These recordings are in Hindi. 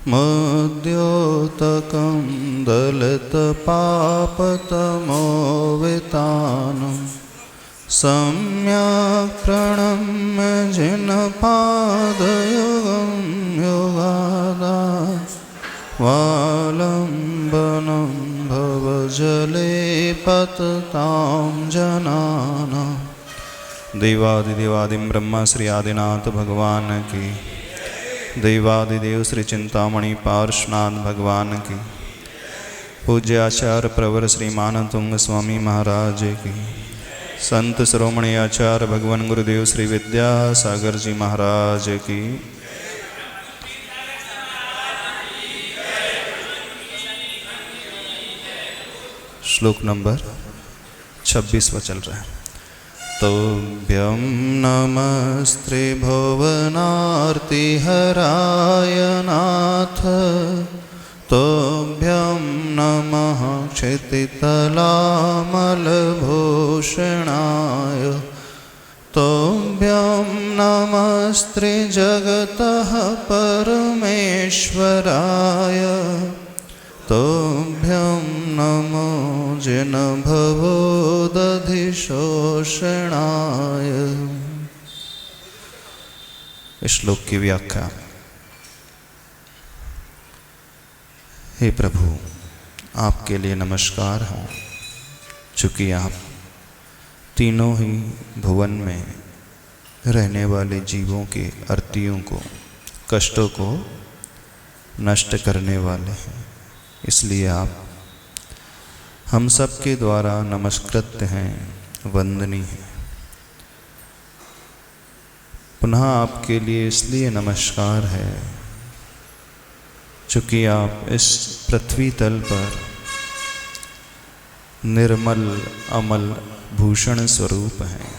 मुद्योतकं दलितपापतमोवितानं सम्यक् प्रणम्य जिनपादयुगं युगादात् वालम्बनं भवजले पततां जनानां। देवादिदेवादिं ब्रह्मा श्री आदिनाथ भगवान की, देवादिदेव श्री चिंतामणि पार्श्वनाथ भगवान की, पूज्य आचार्य प्रवर श्री मानतुंग स्वामी महाराज की, संत शिरोमणि आचार्य भगवान गुरुदेव श्री विद्यासागर जी महाराज की। श्लोक नंबर 26 चल रहा है। तोभ्यं नमस्ते भुवनार्तिहराय नाथ, तोभ्यं नमः क्षितितलामलभूषणाय, तोभ्यं नमस्ते जगतः परमेश्वराय, तोभ्यं नमो जिनभवोदधिशोषणाय। इस श्लोक की व्याख्या। हे प्रभु, आपके लिए नमस्कार हो, चूँकि आप तीनों ही भुवन में रहने वाले जीवों के अर्तियों को, कष्टों को नष्ट करने वाले हैं, इसलिए आप हम सब के द्वारा नमस्कृत हैं, वंदनीय हैं। पुनः आपके लिए इसलिए नमस्कार है चूँकि आप इस पृथ्वी तल पर निर्मल अमल भूषण स्वरूप हैं।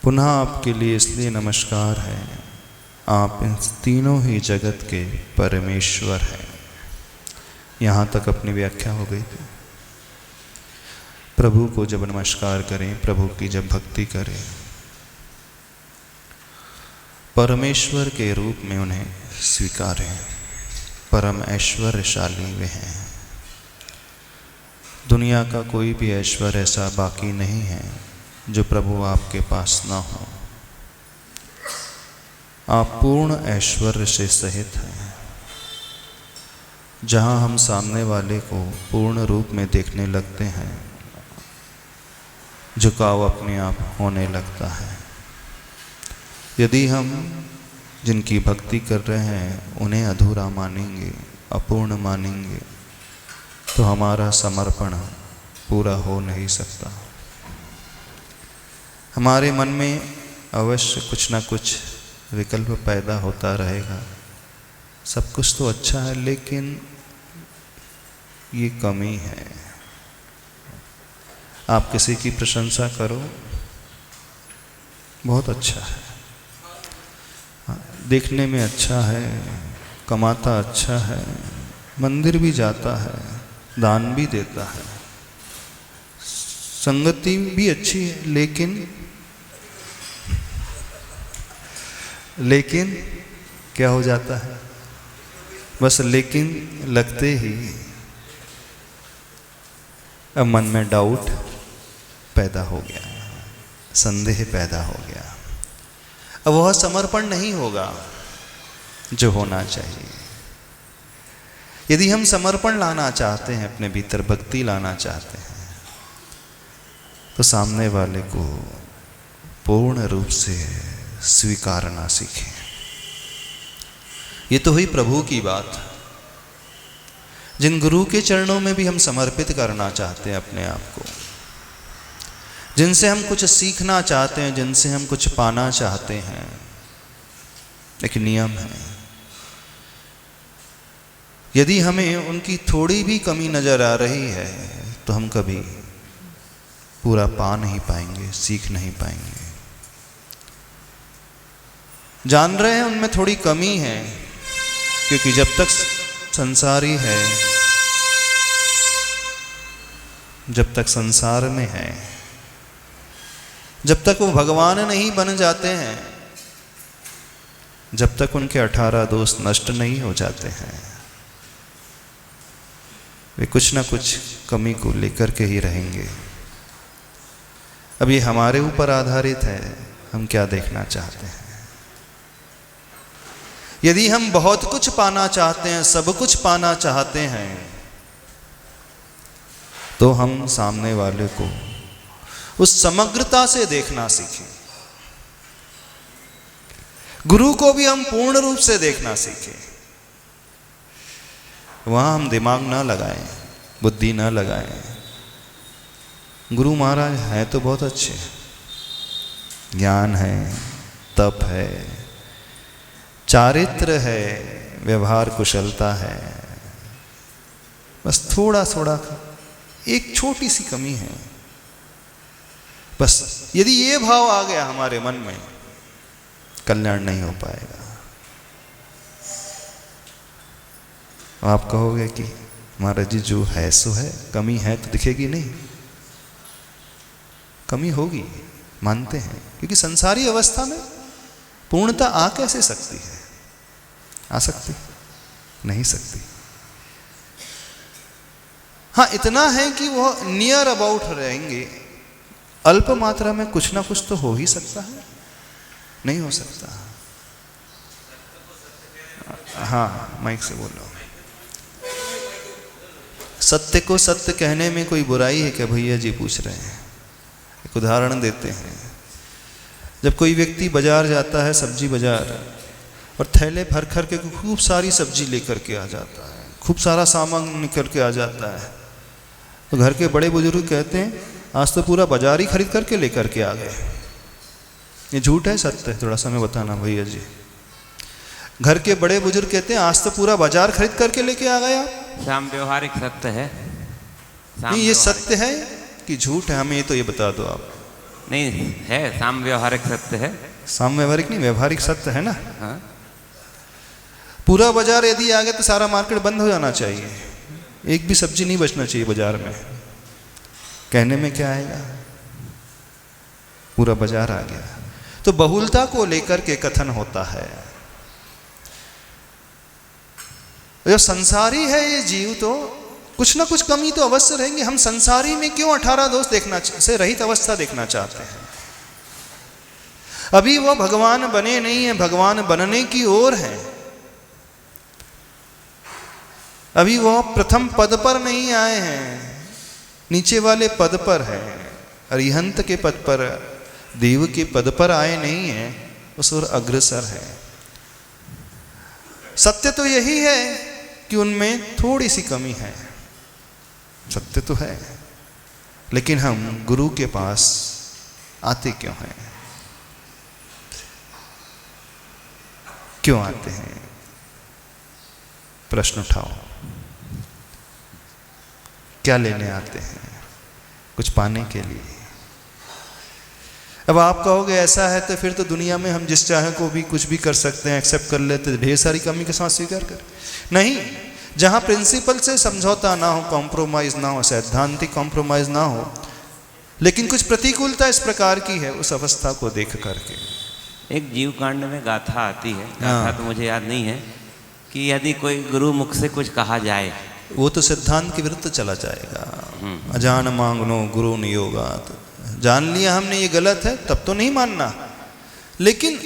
पुनः आपके लिए इसलिए नमस्कार है, आप इन तीनों ही जगत के परमेश्वर हैं। यहाँ तक अपनी व्याख्या हो गई थी। प्रभु को जब नमस्कार करें, प्रभु की जब भक्ति करें, परमेश्वर के रूप में उन्हें स्वीकारें। परम ऐश्वर्यशाली वे हैं। दुनिया का कोई भी ऐश्वर्य ऐसा बाकी नहीं है जो प्रभु आपके पास ना हो। आप पूर्ण ऐश्वर्य से सहित हैं। जहाँ हम सामने वाले को पूर्ण रूप में देखने लगते हैं, झुकाव अपने आप होने लगता है। यदि हम जिनकी भक्ति कर रहे हैं उन्हें अधूरा मानेंगे, अपूर्ण मानेंगे, तो हमारा समर्पण पूरा हो नहीं सकता। हमारे मन में अवश्य कुछ ना कुछ विकल्प पैदा होता रहेगा। सब कुछ तो अच्छा है, लेकिन ये कमी है। आप किसी की प्रशंसा करो, बहुत अच्छा है, देखने में अच्छा है, कमाता अच्छा है, मंदिर भी जाता है, दान भी देता है, संगति भी अच्छी है, लेकिन क्या हो जाता है? बस लेकिन लगते ही अब मन में डाउट पैदा हो गया, संदेह पैदा हो गया। अब वह समर्पण नहीं होगा जो होना चाहिए। यदि हम समर्पण लाना चाहते हैं, अपने भीतर भक्ति लाना चाहते हैं, तो सामने वाले को पूर्ण रूप से स्वीकारना सीखें। ये तो हुई प्रभु की बात। जिन गुरु के चरणों में भी हम समर्पित करना चाहते हैं अपने आप को, जिनसे हम कुछ सीखना चाहते हैं, जिनसे हम कुछ पाना चाहते हैं, एक नियम है। यदि हमें उनकी थोड़ी भी कमी नजर आ रही है तो हम कभी पूरा पा नहीं पाएंगे, सीख नहीं पाएंगे। जान रहे हैं उनमें थोड़ी कमी है, क्योंकि जब तक संसारी है, जब तक संसार में है, जब तक वो भगवान नहीं बन जाते हैं, जब तक उनके 18 दोष नष्ट नहीं हो जाते हैं, वे कुछ ना कुछ कमी को लेकर के ही रहेंगे। अब ये हमारे ऊपर आधारित है, हम क्या देखना चाहते हैं। यदि हम बहुत कुछ पाना चाहते हैं, सब कुछ पाना चाहते हैं, तो हम सामने वाले को उस समग्रता से देखना सीखें। गुरु को भी हम पूर्ण रूप से देखना सीखें। वहां हम दिमाग ना लगाएं, बुद्धि ना लगाएं। गुरु महाराज हैं तो बहुत अच्छे, ज्ञान है, तप है, चारित्र है, व्यवहार कुशलता है, बस थोड़ा थोड़ा एक छोटी सी कमी है। बस यदि ये भाव आ गया हमारे मन में, कल्याण नहीं हो पाएगा। आप कहोगे कि महाराज जी जो है सो है, कमी है तो दिखेगी नहीं। कमी होगी, मानते हैं, क्योंकि संसारी अवस्था में पूर्णता आ कैसे सकती है? आ सकती नहीं सकती। हाँ, इतना है कि वो नियर अबाउट रहेंगे, अल्प मात्रा में कुछ ना कुछ तो हो ही सकता है, नहीं हो सकता। हाँ, माइक से बोल रहा हूं। सत्य को सत्य कहने में कोई बुराई है क्या? भैया जी पूछ रहे हैं। एक उदाहरण देते हैं। जब कोई व्यक्ति बाजार जाता है, सब्जी बाजार, और थैले भर कर के खूब सारी सब्जी लेकर के आ जाता है, खूब सारा सामान निकल के आ जाता है, तो घर के बड़े बुजुर्ग कहते हैं आज तो पूरा बाजार ही खरीद करके लेकर के आ गए। ये झूठ है सत्य है? थोड़ा सा मैं बताना भैया जी। घर के बड़े बुजुर्ग कहते हैं आज तो पूरा बाजार खरीद करके लेके आ गए आप। साम व्यवहारिक सत्य है। नहीं, ये सत्य है कि झूठ है? हमें ये तो ये बता दो आप। नहीं है, साम व्यवहारिक सत्य है। साम व्यवहारिक नहीं, व्यवहारिक सत्य है ना। हाँ? पूरा बाजार यदि आ गया तो सारा मार्केट बंद हो जाना चाहिए, एक भी सब्जी नहीं बचना चाहिए बाजार में। कहने में क्या आएगा? पूरा बाजार आ गया। तो बहुलता को लेकर के कथन होता है। जो संसारी है ये जीव, तो कुछ ना कुछ कमी तो अवश्य रहेंगे। हम संसारी में क्यों 18 दोष देखना से रहित अवस्था देखना चाहते हैं? अभी वो भगवान बने नहीं है, भगवान बनने की ओर है। अभी वो प्रथम पद पर नहीं आए हैं, नीचे वाले पद पर है। अरिहंत के पद पर, देव के पद पर आए नहीं है, उस ओर अग्रसर है। सत्य तो यही है कि उनमें थोड़ी सी कमी है, सत्य तो है। लेकिन हम गुरु के पास आते क्यों हैं? क्यों आते हैं? प्रश्न उठाओ। क्या लेने आते हैं? कुछ पाने के लिए। अब आप कहोगे ऐसा है तो फिर तो दुनिया में हम जिस चाहे को भी कुछ भी कर सकते हैं, एक्सेप्ट कर लेते, ढेर सारी कमी के साथ स्वीकार कर। नहीं, जहां प्रिंसिपल से समझौता ना हो, कॉम्प्रोमाइज ना हो, सैद्धांतिक कॉम्प्रोमाइज ना हो, लेकिन कुछ प्रतिकूलता इस प्रकार की है, उस अवस्था को देख करके। एक जीव कांड में गाथा आती है, गाथा तो मुझे याद नहीं है, कि यदि कोई गुरु मुख से कुछ कहा जाए, वो तो सिद्धांत के विरुद्ध चला जाएगा। अजान मांगनो गुरु नियोगात। जान लिया हमने ये गलत है तब तो नहीं मानना, लेकिन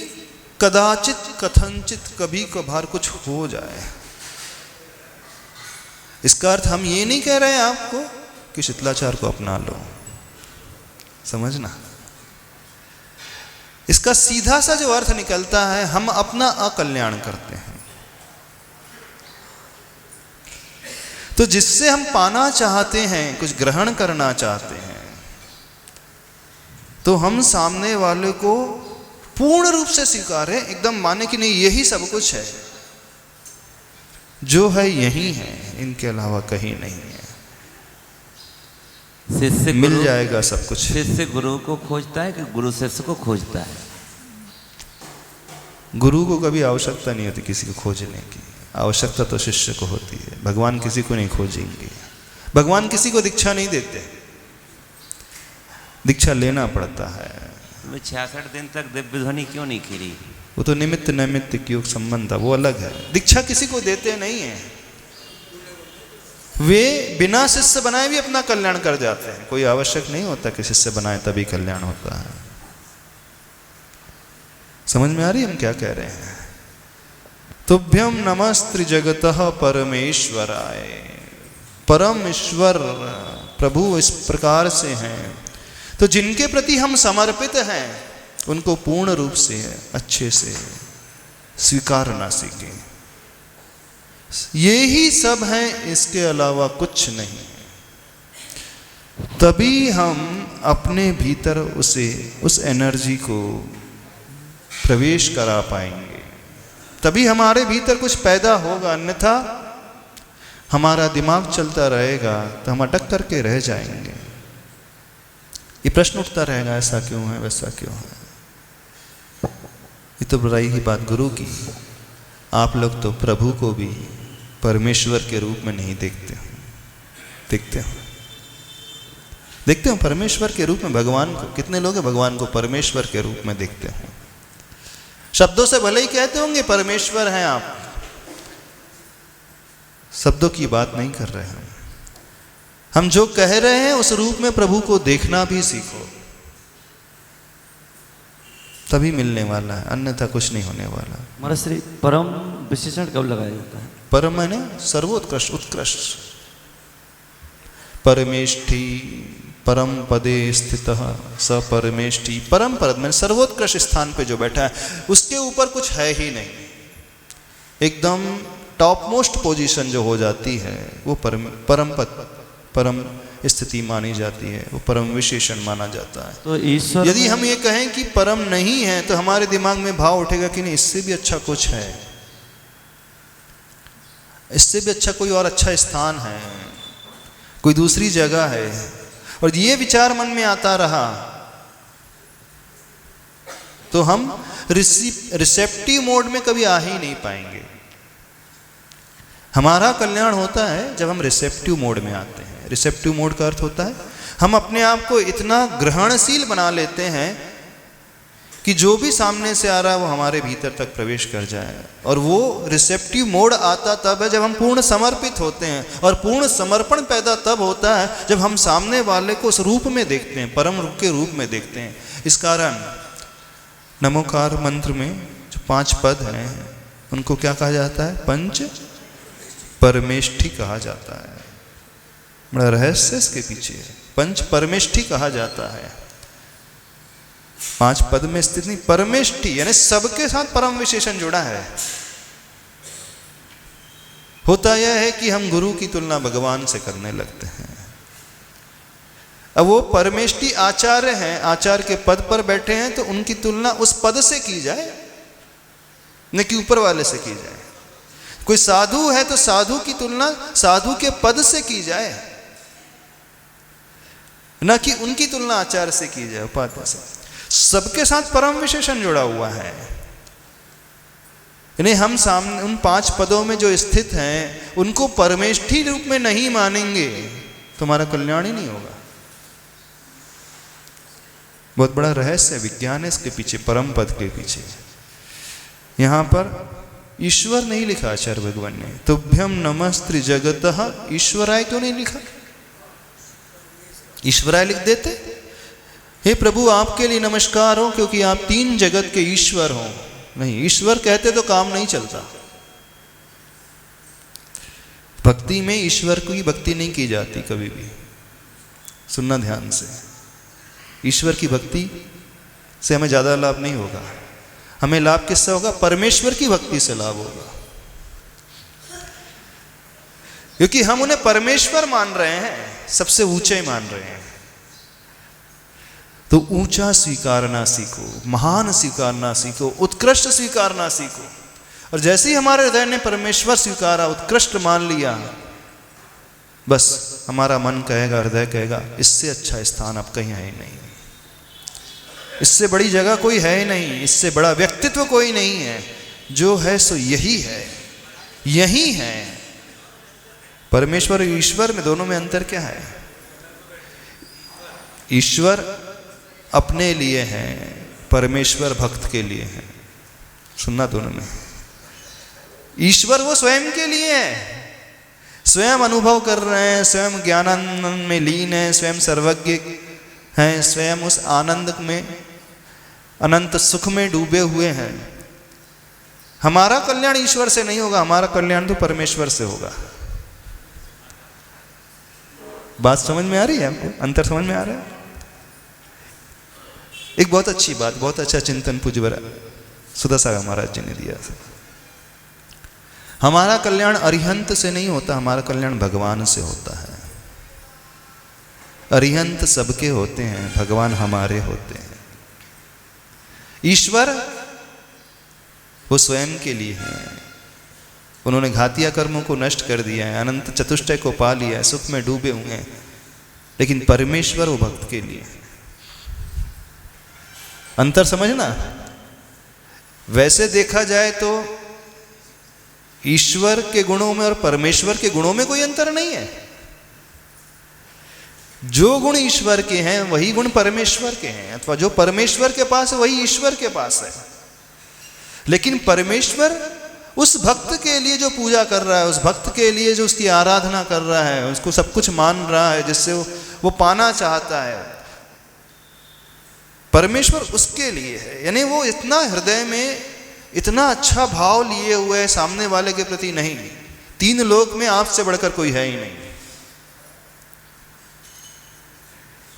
कदाचित कथनचित कभी कभार कुछ हो जाए, इसका अर्थ हम ये नहीं कह रहे हैं आपको कि शीतलाचार को अपना लो, समझना। इसका सीधा सा जो अर्थ निकलता है, हम अपना अकल्याण करते हैं। तो जिससे हम पाना चाहते हैं, कुछ ग्रहण करना चाहते हैं, तो हम सामने वाले को पूर्ण रूप से स्वीकारें, एकदम माने कि नहीं यही सब कुछ है, जो है यही है, इनके अलावा कहीं नहीं है। शिष्य मिल जाएगा सब कुछ। शिष्य गुरु को खोजता है कि गुरु शिष्य को खोजता है? गुरु को कभी आवश्यकता नहीं होती किसी को खोजने की, आवश्यकता तो शिष्य को होती है। भगवान किसी को नहीं खोजेंगे, भगवान किसी को दीक्षा नहीं देते, दीक्षा लेना पड़ता है। 66 दिन तक दिव्य ध्वनि क्यों नहीं खिली? वो तो निमित्त नैमित्तिक योग संबंध था, वो अलग है। दीक्षा किसी को देते नहीं है, वे बिना शिष्य बनाए भी अपना कल्याण कर जाते हैं। कोई आवश्यक नहीं होता कि शिष्य बनाए तभी कल्याण होता है। समझ में आ रही हम क्या कह रहे हैं? तुभ्यम नमस्त्रि जगतः परमेश्वराय। परम ईश्वर प्रभु इस प्रकार से हैं, तो जिनके प्रति हम समर्पित हैं उनको पूर्ण रूप से अच्छे से स्वीकार ना सीखें। ये ही सब हैं, इसके अलावा कुछ नहीं। तभी हम अपने भीतर उस एनर्जी को प्रवेश करा पाएंगे, तभी हमारे भीतर कुछ पैदा होगा। अन्यथा हमारा दिमाग चलता रहेगा तो हम अटक करके रह जाएंगे। ये प्रश्न उठता रहेगा, ऐसा क्यों है, वैसा क्यों है। ये तो बुराई की बात गुरु की। आप लोग तो प्रभु को भी परमेश्वर के रूप में नहीं देखते हो। देखते हो परमेश्वर के रूप में भगवान को। कितने लोग भगवान को परमेश्वर के रूप में देखते हो? शब्दों से भले ही कहते होंगे परमेश्वर हैं आप, शब्दों की बात नहीं कर रहे हैं हम जो कह रहे हैं उस रूप में प्रभु को देखना भी सीखो, तभी मिलने वाला है, अन्यथा कुछ नहीं होने वाला। महाराज श्री परम विशेषण कब लगाया जाता है? परम माने सर्वोत्कृष्ट, उत्कृष्ट। परमेष्ठी परम पदे स्थितः स परमेष्ठी। परम पद में सर्वोत्कृष्ट स्थान पे जो बैठा है उसके ऊपर कुछ है ही नहीं। एकदम टॉप मोस्ट पोजीशन जो हो जाती है वो परम पद, परम स्थिति मानी जाती है, वो परम विशेषण माना जाता है। तो ईश्वर यदि हम ये कहें कि परम नहीं है तो हमारे दिमाग में भाव उठेगा कि नहीं, इससे भी अच्छा कुछ है, इससे भी अच्छा कोई और अच्छा स्थान है, कोई दूसरी जगह है। और ये विचार मन में आता रहा तो हम रिसेप्टिव मोड में कभी आ ही नहीं पाएंगे। हमारा कल्याण होता है जब हम रिसेप्टिव मोड में आते हैं। रिसेप्टिव मोड का अर्थ होता है हम अपने आप को इतना ग्रहणशील बना लेते हैं कि जो भी सामने से आ रहा है वो हमारे भीतर तक प्रवेश कर जाए। और वो रिसेप्टिव मोड आता तब है जब हम पूर्ण समर्पित होते हैं, और पूर्ण समर्पण पैदा तब होता है जब हम सामने वाले को उस रूप में देखते हैं, परम रूप के रूप में देखते हैं। इस कारण नमोकार मंत्र में जो 5 पद हैं उनको क्या कहा जाता है? पंच परमेष्ठी कहा जाता है। बड़ा रहस्य इसके पीछे है। पंच परमेष्ठी कहा जाता है। 5 पद में स्थित नहीं, परमेष्ठी यानी सबके साथ परम विशेषण जुड़ा है। होता यह है कि हम गुरु की तुलना भगवान से करने लगते हैं। अब वो परमेष्ठी आचार्य हैं, आचार्य के पद पर बैठे हैं, तो उनकी तुलना उस पद से की जाए, न कि ऊपर वाले से की जाए। कोई साधु है तो साधु की तुलना साधु के पद से की जाए, न कि उनकी तुलना आचार्य से की जाए, उपाध्याय से। सबके साथ परम विशेषण जुड़ा हुआ है। यानी हम सामने उन 5 पदों में जो स्थित हैं उनको परमेष्ठी रूप में नहीं मानेंगे तो हमारा कल्याण ही नहीं होगा। बहुत बड़ा रहस्य विज्ञान है इसके पीछे, परम पद के पीछे। यहां पर ईश्वर नहीं लिखा आचार्य भगवान ने। तुभ्यम नमस्त्रि जगतः ईश्वराय क्यों नहीं लिखा? ईश्वराय लिख देते, हे प्रभु आपके लिए नमस्कार हो क्योंकि आप 3 जगत के ईश्वर हो। नहीं, ईश्वर कहते तो काम नहीं चलता। भक्ति में ईश्वर की भक्ति नहीं की जाती कभी भी। सुनना ध्यान से, ईश्वर की भक्ति से हमें ज्यादा लाभ नहीं होगा। हमें लाभ किससे होगा? परमेश्वर की भक्ति से लाभ होगा, क्योंकि हम उन्हें परमेश्वर मान रहे हैं, सबसे ऊंचे मान रहे हैं। तो ऊंचा स्वीकारना सीखो, महान स्वीकारना सीखो, उत्कृष्ट स्वीकारना सीखो। और जैसे ही हमारे हृदय ने परमेश्वर स्वीकारा, उत्कृष्ट मान लिया, बस हमारा मन कहेगा, हृदय कहेगा, इससे अच्छा स्थान अब कहीं है ही नहीं, इससे बड़ी जगह कोई है ही नहीं, इससे बड़ा व्यक्तित्व कोई नहीं है। जो है सो यही है, यही है। परमेश्वर और ईश्वर में, दोनों में अंतर क्या है? ईश्वर अपने लिए है, परमेश्वर भक्त के लिए है। सुनना दोनों में। ईश्वर वो स्वयं के लिए है, स्वयं अनुभव कर रहे हैं, स्वयं ज्ञानानंद में लीन है, स्वयं सर्वज्ञ हैं, स्वयं उस आनंद में अनंत सुख में डूबे हुए हैं। हमारा कल्याण ईश्वर से नहीं होगा, हमारा कल्याण तो परमेश्वर से होगा। बात समझ में आ रही है आपको? अंतर समझ में आ रहा है? एक बहुत अच्छी बात, बहुत अच्छा चिंतन पूज्य सुदशा महाराज जी ने दिया। हमारा कल्याण अरिहंत से नहीं होता, हमारा कल्याण भगवान से होता है। अरिहंत सबके होते हैं, भगवान हमारे होते हैं। ईश्वर वो स्वयं के लिए हैं, उन्होंने घातिया कर्मों को नष्ट कर दिया है, अनंत चतुष्टय को पा लिया है, सुख में डूबे हुए हैं। लेकिन परमेश्वर वो भक्त के लिए है। अंतर समझना। वैसे देखा जाए तो ईश्वर के गुणों में और परमेश्वर के गुणों में कोई अंतर नहीं है। जो गुण ईश्वर के हैं वही गुण परमेश्वर के हैं, अथवा जो परमेश्वर के पास है वही ईश्वर के पास है। लेकिन परमेश्वर उस भक्त के लिए जो पूजा कर रहा है, उस भक्त के लिए जो उसकी आराधना कर रहा है, उसको सब कुछ मान रहा है, जिससे वो पाना चाहता है, परमेश्वर उसके लिए है। यानी वो इतना हृदय में इतना अच्छा भाव लिए हुए है सामने वाले के प्रति। नहीं, तीन लोक में आपसे बढ़कर कोई है ही नहीं।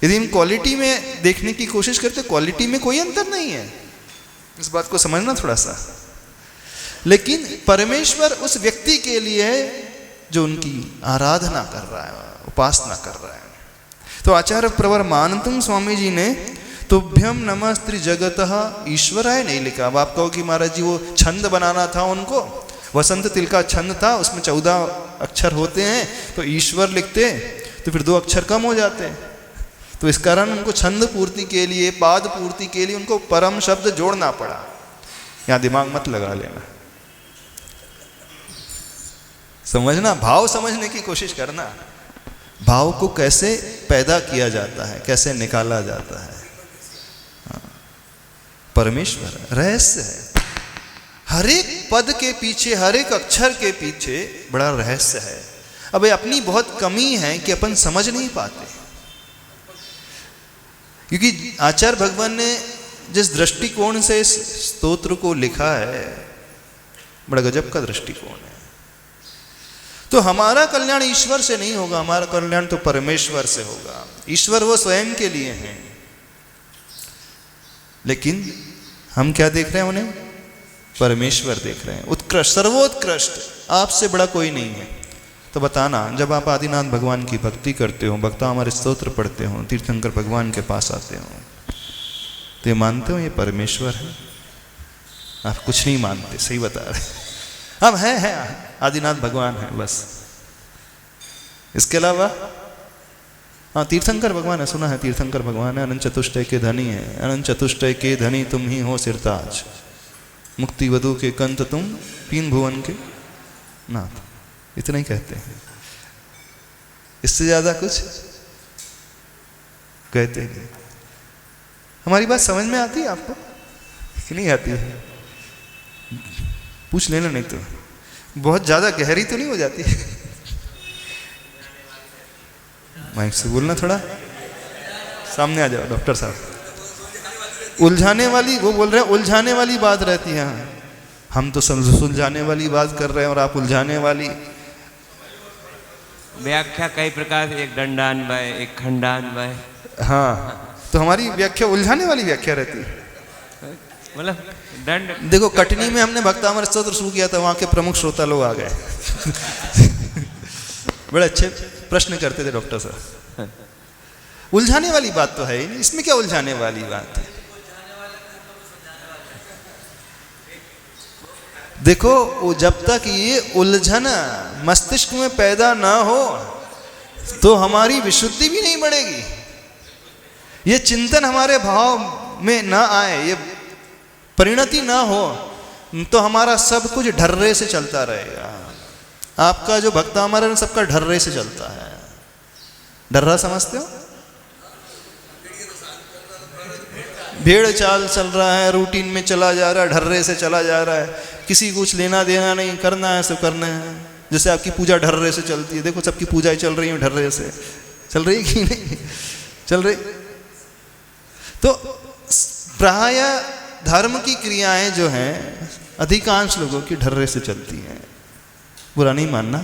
यदि हम क्वालिटी में देखने की कोशिश करते, क्वालिटी में कोई अंतर नहीं है, इस बात को समझना थोड़ा सा। लेकिन परमेश्वर उस व्यक्ति के लिए है जो उनकी आराधना कर रहा है, उपासना कर रहा है। तो आचार्य प्रवर मानतम स्वामी जी ने तुभ्यम नमस्त्री जगतः ईश्वराय नहीं लिखा। अब आप कहो कि महाराज जी वो छंद बनाना था उनको, वसंत तिल का छंद था, उसमें 14 अक्षर होते हैं, तो ईश्वर लिखते तो फिर 2 अक्षर कम हो जाते। तो इस कारण उनको छंद पूर्ति के लिए, पाद पूर्ति के लिए उनको परम शब्द जोड़ना पड़ा। यहां दिमाग मत लगा लेना, समझना, भाव समझने की कोशिश करना। भाव को कैसे पैदा किया जाता है, कैसे निकाला जाता है। परमेश्वर रहस्य है। हर एक पद के पीछे, हर एक अक्षर के पीछे बड़ा रहस्य है। अब अपनी बहुत कमी है कि अपन समझ नहीं पाते, क्योंकि आचार्य भगवान ने जिस दृष्टिकोण से इस स्तोत्र को लिखा है, बड़ा गजब का दृष्टिकोण है। तो हमारा कल्याण ईश्वर से नहीं होगा, हमारा कल्याण तो परमेश्वर से होगा। ईश्वर वो स्वयं के लिए हैं, लेकिन हम क्या देख रहे हैं? उन्हें परमेश्वर देख रहे हैं, उत्कृष्ट, सर्वोत्कृष्ट, आपसे बड़ा कोई नहीं है। तो बताना, जब आप आदिनाथ भगवान की भक्ति करते हो, भक्ता हमारे स्तोत्र पढ़ते हो, तीर्थंकर भगवान के पास आते हो, तो ये मानते हो ये परमेश्वर है? आप कुछ नहीं मानते, सही बता रहे। अब है आदिनाथ भगवान है बस, इसके अलावा हाँ तीर्थंकर भगवान है, सुना है तीर्थंकर भगवान है, अनंत चतुष्टय के धनी है, अनंत चतुष्टय के धनी तुम ही हो सिरताज, मुक्ति वधु के कंत तुम, 3 भुवन के नाथ। इतना ही कहते हैं, इससे ज्यादा कुछ कहते हैं। हमारी बात समझ में आती है आपको कि नहीं आती है? पूछ लेना, नहीं तो बहुत ज्यादा गहरी तो नहीं हो जाती। माइक से बोलना, थोड़ा सामने आ जाओ डॉक्टर साहब। उलझाने वाली, वो बोल रहे हैं उलझाने वाली बात रहती है। हम तो सुलझाने वाली बात कर रहे हैं और आप उलझाने वाली। व्याख्या कई प्रकार से, एक दंडान्वय, एक खंडान्वय। हाँ, तो हमारी व्याख्या उलझाने वाली व्याख्या रहती है। मतलब दंड, देखो कटनी में हमने भक्तामृत स्तोत्र शुरू किया था, वहां के प्रमुख श्रोता लोग आ गए। बड़े अच्छे प्रश्न करते थे डॉक्टर साहब। उलझाने वाली बात तो है ही नहीं, इसमें क्या उलझाने वाली बात है? देखो, जब तक ये उलझन मस्तिष्क में पैदा ना हो तो हमारी विशुद्धि भी नहीं बढ़ेगी। ये चिंतन हमारे भाव में ना आए, ये परिणति ना हो, तो हमारा सब कुछ ढर्रे से चलता रहेगा। आपका जो भक्तामरण सबका ढर्रे से चलता है। ढर्रा समझते हो? भेड़ चाल चल रहा है, रूटीन में चला जा रहा है, ढर्रे से चला जा रहा है, किसी कुछ लेना देना नहीं, करना है सब करना है। जैसे आपकी पूजा ढर्रे से चलती है, देखो सबकी पूजाएं चल रही है ढर्रे से, चल रही कि नहीं चल रही। तो प्राय धर्म की क्रियाएं जो हैं अधिकांश लोगों की ढर्रे से चलती हैं, बुरा नहीं मानना।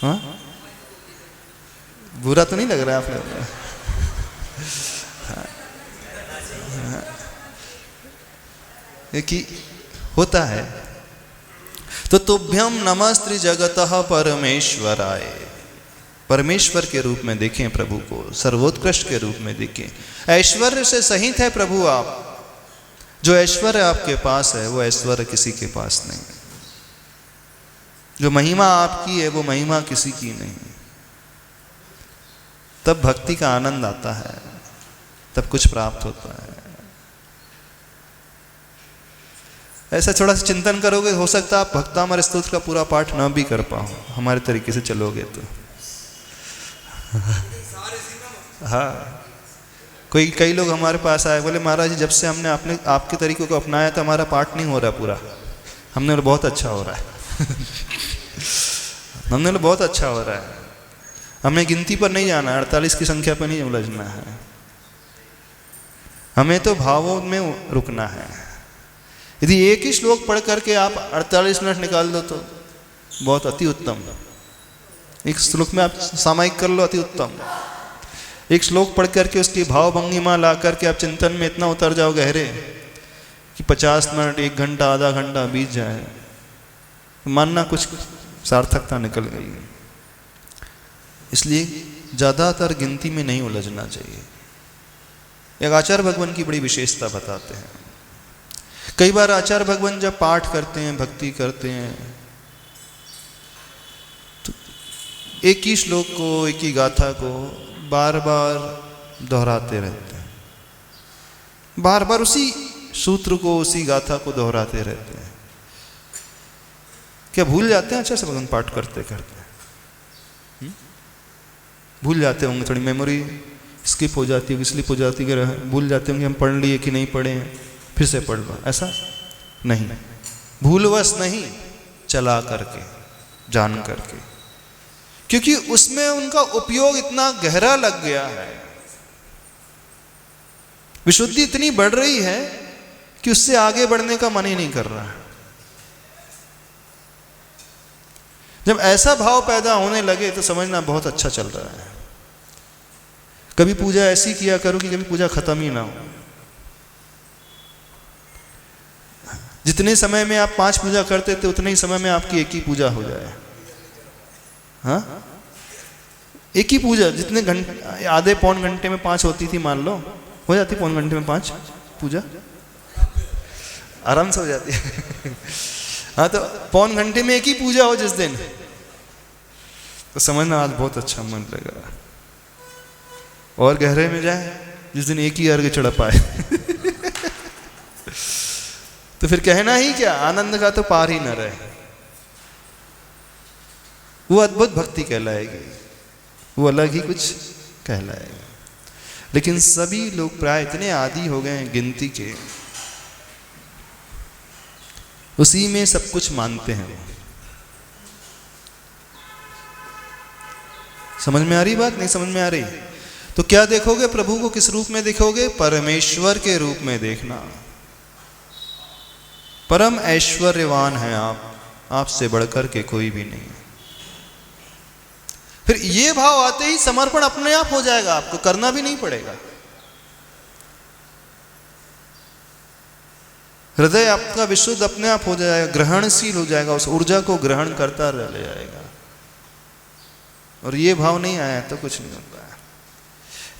हाँ, बुरा तो नहीं लग रहा है आप लोग? कि होता है। तो तुभ्यम नमस्त्रि जगतः परमेश्वराय, परमेश्वर के रूप में देखें प्रभु को, सर्वोत्कृष्ट के रूप में देखें। ऐश्वर्य से सहित है प्रभु आप। जो ऐश्वर्य आपके पास है वो ऐश्वर्य किसी के पास नहीं। जो महिमा आपकी है वो महिमा किसी की नहीं। तब भक्ति का आनंद आता है, तब कुछ प्राप्त होता है। ऐसा थोड़ा सा चिंतन करोगे, हो सकता है आप भक्तामर स्तोत्र का पूरा पाठ न भी कर पाओ हमारे तरीके से चलोगे तो। हाँ, कई लोग हमारे पास आए, बोले महाराज जी जब से हमने आपके तरीकों को अपनाया तो हमारा पाठ नहीं हो रहा पूरा। हमने बोला बहुत अच्छा हो रहा है। हमने बोला बहुत अच्छा हो रहा है। हमें गिनती पर नहीं जाना, 48 की संख्या पर नहीं उलझना है, हमें तो भावों में रुकना है। यदि एक ही श्लोक पढ़ करके आप 48 मिनट निकाल दो तो बहुत अति उत्तम। एक श्लोक में आप सामायिक कर लो, अति उत्तम। एक श्लोक पढ़ करके उसकी भाव भंगिमा ला करके आप चिंतन में इतना उतर जाओ गहरे कि 50 मिनट, 1 घंटा, आधा घंटा बीत जाए, मानना कुछ सार्थकता निकल गई। इसलिए ज़्यादातर गिनती में नहीं उलझना चाहिए। एक आचार्य भगवान की बड़ी विशेषता बताते हैं। कई बार आचार्य भगवान जब पाठ करते हैं, भक्ति करते हैं, तो एक ही श्लोक को, एक ही गाथा को बार बार दोहराते रहते हैं। बार बार उसी सूत्र को, उसी गाथा को दोहराते रहते हैं। क्या भूल जाते हैं? अच्छा से भगवान पाठ करते करते भूल जाते होंगे, थोड़ी मेमोरी स्किप हो जाती होगी, स्लिप हो जाती है, भूल जाते होंगे हम पढ़ लिए कि नहीं पढ़े हैं, फिर से पढ़ लो। ऐसा नहीं, भूलवश नहीं, चला करके, जान करके, क्योंकि उसमें उनका उपयोग इतना गहरा लग गया है। विशुद्धि इतनी बढ़ रही है कि उससे आगे बढ़ने का मन ही नहीं कर रहा है। जब ऐसा भाव पैदा होने लगे तो समझना बहुत अच्छा चल रहा है। कभी पूजा ऐसी किया करो कि कभी पूजा खत्म ही ना हो। जितने समय में आप 5 पूजा करते थे उतने ही समय में आपकी एक ही पूजा हो जाए। हाँ, एक ही पूजा, जितने घंटे, आधे पौन घंटे में 5 होती थी, मान लो हो जाती पौन घंटे में 5 पूजा, आराम से हो जाती है। हाँ, तो पौन घंटे में एक ही पूजा हो जिस दिन, तो समझना आज बहुत अच्छा मन लगा। और गहरे में जाए जिस दिन एक ही अर्घ चढ़ा पाए तो फिर कहना ही क्या, आनंद का तो पार ही न रहे। वो अद्भुत भक्ति कहलाएगी, वो अलग ही कुछ कहलाएगा। लेकिन सभी लोग प्राय इतने आदी हो गए हैं गिनती के, उसी में सब कुछ मानते हैं। समझ में आ रही बात? नहीं समझ में आ रही? तो क्या देखोगे? प्रभु को किस रूप में देखोगे? परमेश्वर के रूप में देखना। परम ऐश्वर्यवान है आप, आपसे बढ़कर के कोई भी नहीं। फिर ये भाव आते ही समर्पण अपने आप हो जाएगा, आपको करना भी नहीं पड़ेगा। हृदय आपका विशुद्ध अपने आप हो जाएगा, ग्रहणशील हो जाएगा, उस ऊर्जा को ग्रहण करता रह जाएगा। और ये भाव नहीं आया तो कुछ नहीं होता है।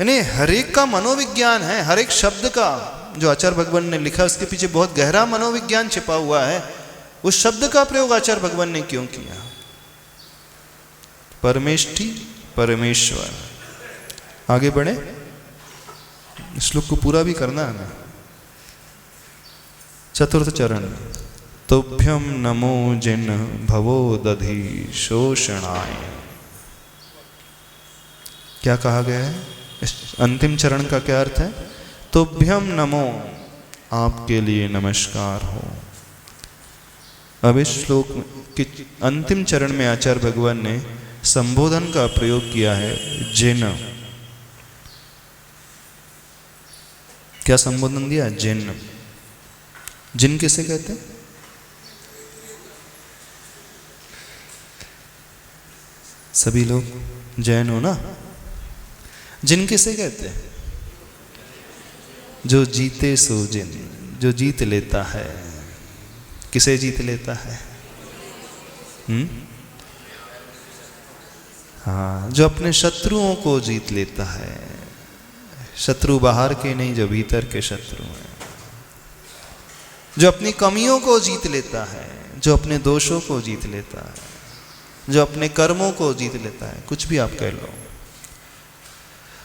यानी हर एक का मनोविज्ञान है, हर एक शब्द का जो आचार्य भगवान ने लिखा उसके पीछे बहुत गहरा मनोविज्ञान छिपा हुआ है। उस शब्द का प्रयोग आचार्य भगवान ने क्यों किया? परमेष्ठी, परमेश्वर। आगे बढ़े, श्लोक को पूरा भी करना है। चतुर्थ चरण, तुभ्यम नमो जिन भवो दधि शोषणाय। क्या कहा गया है? इस अंतिम चरण का क्या अर्थ है? तुभ्यम नमो, आपके लिए नमस्कार हो। अब इस श्लोक के अंतिम चरण में आचार्य भगवान ने संबोधन का प्रयोग किया है, जिन। क्या संबोधन दिया? जिन। जिन किसे कहते हैं? सभी लोग जैन हो ना? जिन किसे कहते हैं? जो जीते सो जिन, जो जीत लेता है। किसे जीत लेता है? हाँ, जो अपने शत्रुओं को जीत लेता है। शत्रु बाहर के नहीं, जो भीतर के शत्रु हैं। जो अपनी कमियों को जीत लेता है, जो अपने दोषों को जीत लेता है, जो अपने कर्मों को जीत लेता है, कुछ भी आप कह लो।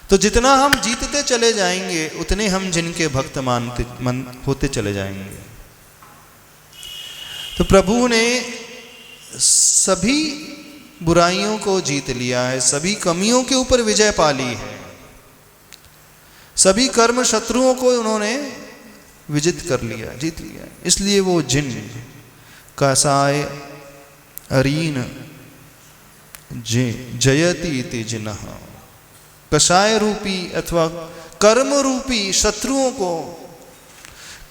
तो जितना हम जीतते चले जाएंगे उतने हम जिनके भक्त होते चले जाएंगे। तो प्रभु ने सभी बुराइयों को जीत लिया है, सभी कमियों के ऊपर विजय पा ली है, सभी कर्म शत्रुओं को उन्होंने विजित कर लिया, जीत लिया। इसलिए वो जिन, कसाय अरीन जयति इति जिनः, कषाय रूपी अथवा कर्म रूपी शत्रुओं को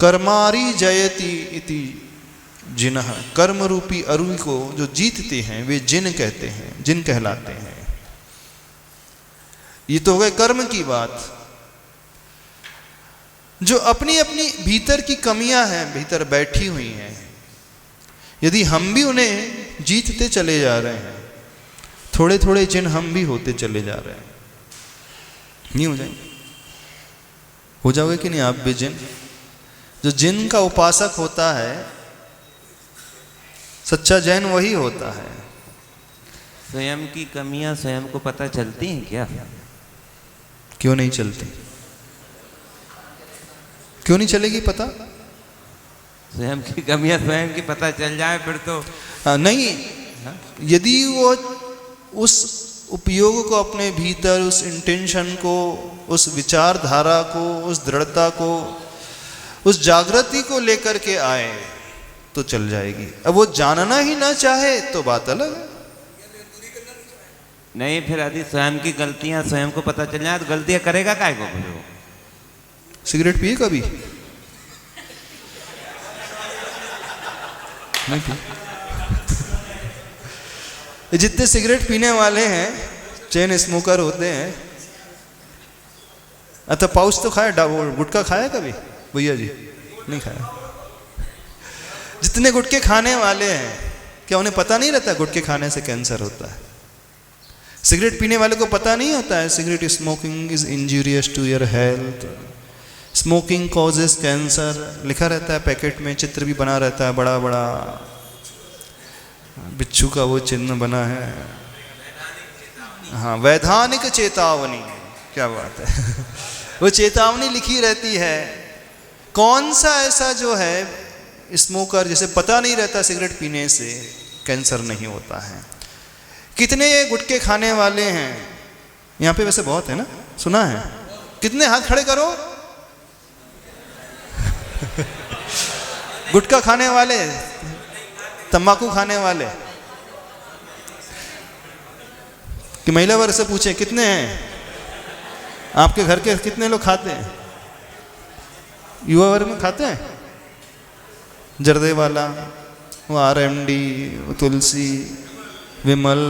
कर्मारी जयति इति जिनः, कर्म रूपी अरुई को जो जीतते हैं वे जिन कहते हैं, जिन कहलाते हैं। ये तो हो गए कर्म की बात। जो अपनी अपनी भीतर की कमियां हैं, भीतर बैठी हुई हैं, यदि हम भी उन्हें जीतते चले जा रहे हैं, थोड़े थोड़े जिन हम भी होते चले जा रहे हैं, नहीं हो जाएंगे? हो जाओगे कि नहीं आप भी जिन? जो जिन का उपासक होता है, सच्चा जैन वही होता है। स्वयं की कमियां स्वयं को पता चलती हैं क्या? क्यों नहीं चलती? क्यों नहीं चलेगी पता? स्वयं की कमियां स्वयं की पता चल जाए फिर तो नहीं। यदि वो उस उपयोग को अपने भीतर, उस इंटेंशन को, उस विचारधारा को, उस दृढ़ता को, उस जागृति को लेकर के आए तो चल जाएगी। अब वो जानना ही ना चाहे तो बात अलग है। नहीं, फिर यदि स्वयं की गलतियां स्वयं को पता चल जाए तो गलतियां करेगा काय को? फिर वो सिगरेट पिए कभी? नहीं पिए। जितने सिगरेट पीने वाले हैं, चेन स्मोकर होते हैं, अतः पाउच तो खाया, गुटखा खाया कभी भैया जी? नहीं खाया। जितने गुटखे खाने वाले हैं, क्या उन्हें पता नहीं रहता गुटखे खाने से कैंसर होता है? सिगरेट पीने वाले को पता नहीं होता है cigarette smoking is injurious to your health, smoking causes cancer, लिखा रहता है पैकेट में, चित्र भी बना रहता है बड़ा बड़ा, बिच्छू का वो चिन्ह बना है। हाँ, वैधानिक चेतावनी, क्या बात है। वो चेतावनी लिखी रहती है। कौन सा ऐसा जो है स्मोकर जिसे पता नहीं रहता सिगरेट पीने से कैंसर नहीं होता है? कितने गुटखे खाने वाले हैं यहाँ पे? वैसे बहुत है ना, सुना है? कितने हाथ खड़े करो। गुटखा खाने वाले, तंबाकू खाने वाले, कि महिला वर्ग से पूछे कितने हैं? आपके घर के कितने लोग खाते हैं? युवा वर्ग में खाते हैं? जर्दे वाला, वो RMD, वो तुलसी, विमल,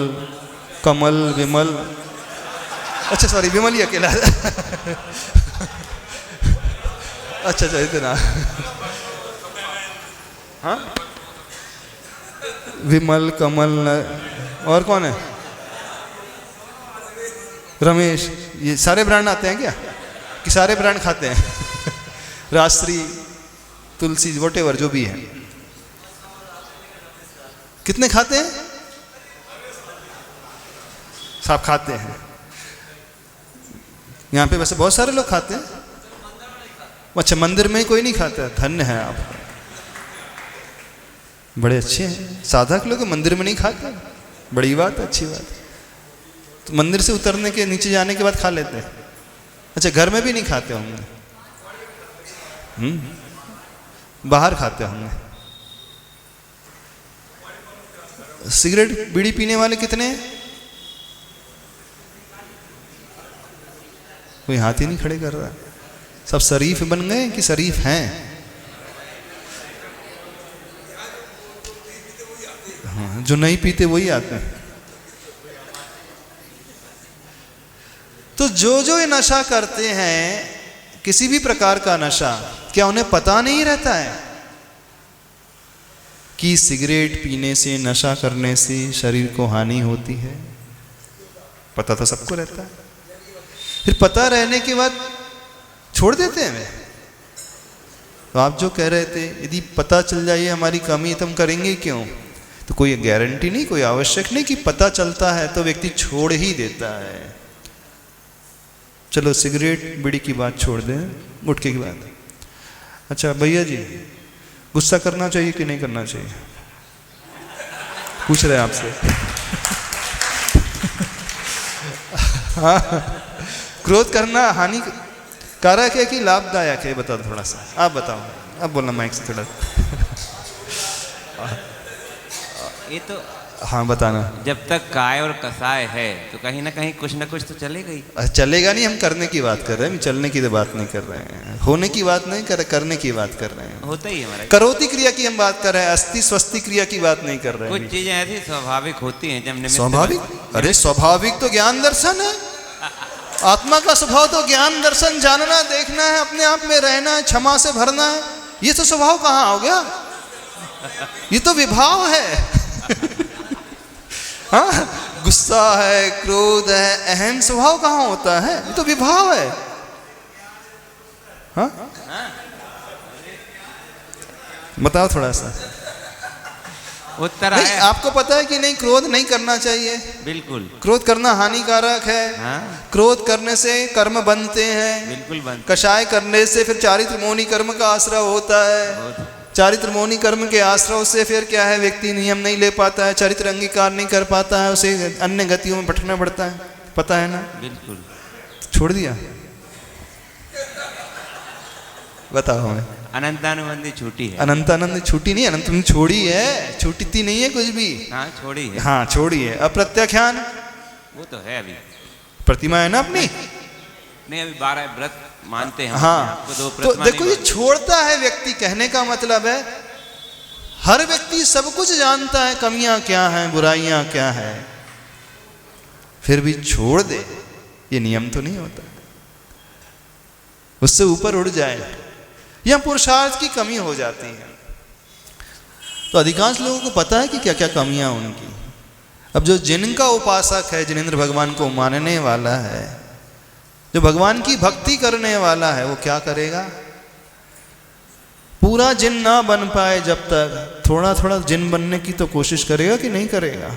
कमल, विमल, अच्छा सॉरी विमल ही अकेला। अच्छा इतना। हाँ, विमल, कमल, और कौन है? रमेश। ये सारे ब्रांड आते हैं क्या? कि सारे ब्रांड खाते हैं? राजश्री, तुलसी, वॉटेवर जो भी है। कितने खाते हैं? सब खाते हैं। यहाँ पे वैसे बहुत सारे लोग खाते हैं। अच्छा, मंदिर में कोई नहीं खाता? धन्य है आप, बड़े अच्छे हैं। साधक लोग मंदिर में नहीं खाते, बड़ी बात, अच्छी बात। तो मंदिर से उतरने के, नीचे जाने के बाद खा लेते हैं। अच्छा, घर में भी नहीं खाते होंगे? बाहर खाते होंगे। सिगरेट बीड़ी पीने वाले कितने हैं? कोई हाथ ही नहीं खड़े कर रहा। सब शरीफ बन गए कि शरीफ हैं? हाँ, जो नहीं पीते वही आते हैं। तो जो ये नशा करते हैं, किसी भी प्रकार का नशा, क्या उन्हें पता नहीं रहता है कि सिगरेट पीने से, नशा करने से शरीर को हानि होती है? पता तो सबको रहता है। फिर पता रहने के बाद छोड़ देते हैं वे। तो आप जो कह रहे थे, यदि पता चल जाए हमारी कमी तो हम करेंगे क्यों? तो कोई गारंटी नहीं, कोई आवश्यक नहीं कि पता चलता है तो व्यक्ति छोड़ ही देता है। चलो सिगरेट बीड़ी की बात छोड़ दें, गुटखे की बात। अच्छा भैया जी, गुस्सा करना चाहिए कि नहीं करना चाहिए? पूछ रहे हैं आपसे। हाँ, क्रोध करना हानिकारक है कि लाभदायक है? बताओ थोड़ा सा, आप बताओ। अब बोलना माइक से थोड़ा। ये तो हाँ बताना। जब तक काय और कसाय है तो कहीं ना कहीं कुछ ना कुछ तो चलेगा ही। चलेगा नहीं, हम करने की बात कर रहे हैं, हम चलने की तो बात नहीं कर रहे हैं, होने की बात नहीं कर, करने की बात कर रहे हैं। होता ही है हमारा। करोति क्रिया की हम बात कर रहे हैं, अस्थि स्वस्ति क्रिया की बात नहीं कर रहे हैं। कुछ चीजें ऐसी स्वाभाविक होती हैं जब निमित्त स्वाभाविक, अरे स्वाभाविक तो ज्ञान दर्शन है। आत्मा का स्वभाव तो ज्ञान दर्शन, जानना, देखना है, अपने आप में रहना है, क्षमा से भरना है। ये तो स्वभाव कहाँ हो गया? ये तो विभाव है। हाँ, गुस्सा है, क्रोध है, अहम स्वभाव कहाँ होता है? ये तो विभाव है। हाँ, बताओ थोड़ा सा। उत्तर नहीं, आया। आपको पता है कि नहीं क्रोध नहीं करना चाहिए? बिल्कुल। क्रोध करना हानिकारक है। हाँ? क्रोध करने से कर्म बनते हैं। बिल्कुल बनते। कषाय करने से फिर चारित्र मौनी कर्म का आश्रय होता है। चारित्र मौनी कर्म के आश्रय से फिर क्या है, व्यक्ति नियम नहीं ले पाता है, चरित्र अंगीकार नहीं कर पाता है, उसे अन्य गतियों में भटकना पड़ता है। पता है ना? बिल्कुल। छोड़ दिया? बताओ हमें। अनंतानुबंधी छूटी है। अनंतानंद छूटी नहीं, अनंत छोड़ी है, छूटती नहीं है कुछ भी। हाँ छोड़ी है। हाँ छोड़ी है। अप्रत्याख्यान वो तो है अभी। प्रतिमा है ना अपनी। नहीं, अभी 12 व्रत मानते हैं। हाँ, आपको 2 तो प्रतिमा देखो नहीं ये छोड़ता है व्यक्ति। कहने का मतलब है हर व्यक्ति सब कुछ जानता है, कमियां क्या हैं, बुराइयां क्या है, फिर भी छोड़ दे, ये नियम तो नहीं होता। उससे ऊपर उड़ जाए, यह पुरुषार्थ की कमी हो जाती है। तो अधिकांश लोगों को पता है कि क्या क्या कमियां उनकी। अब जो जिनका उपासक है, जिनेंद्र भगवान को मानने वाला है, जो भगवान की भक्ति करने वाला है, वो क्या करेगा? पूरा जिन ना बन पाए जब तक थोड़ा थोड़ा जिन बनने की तो कोशिश करेगा कि नहीं करेगा?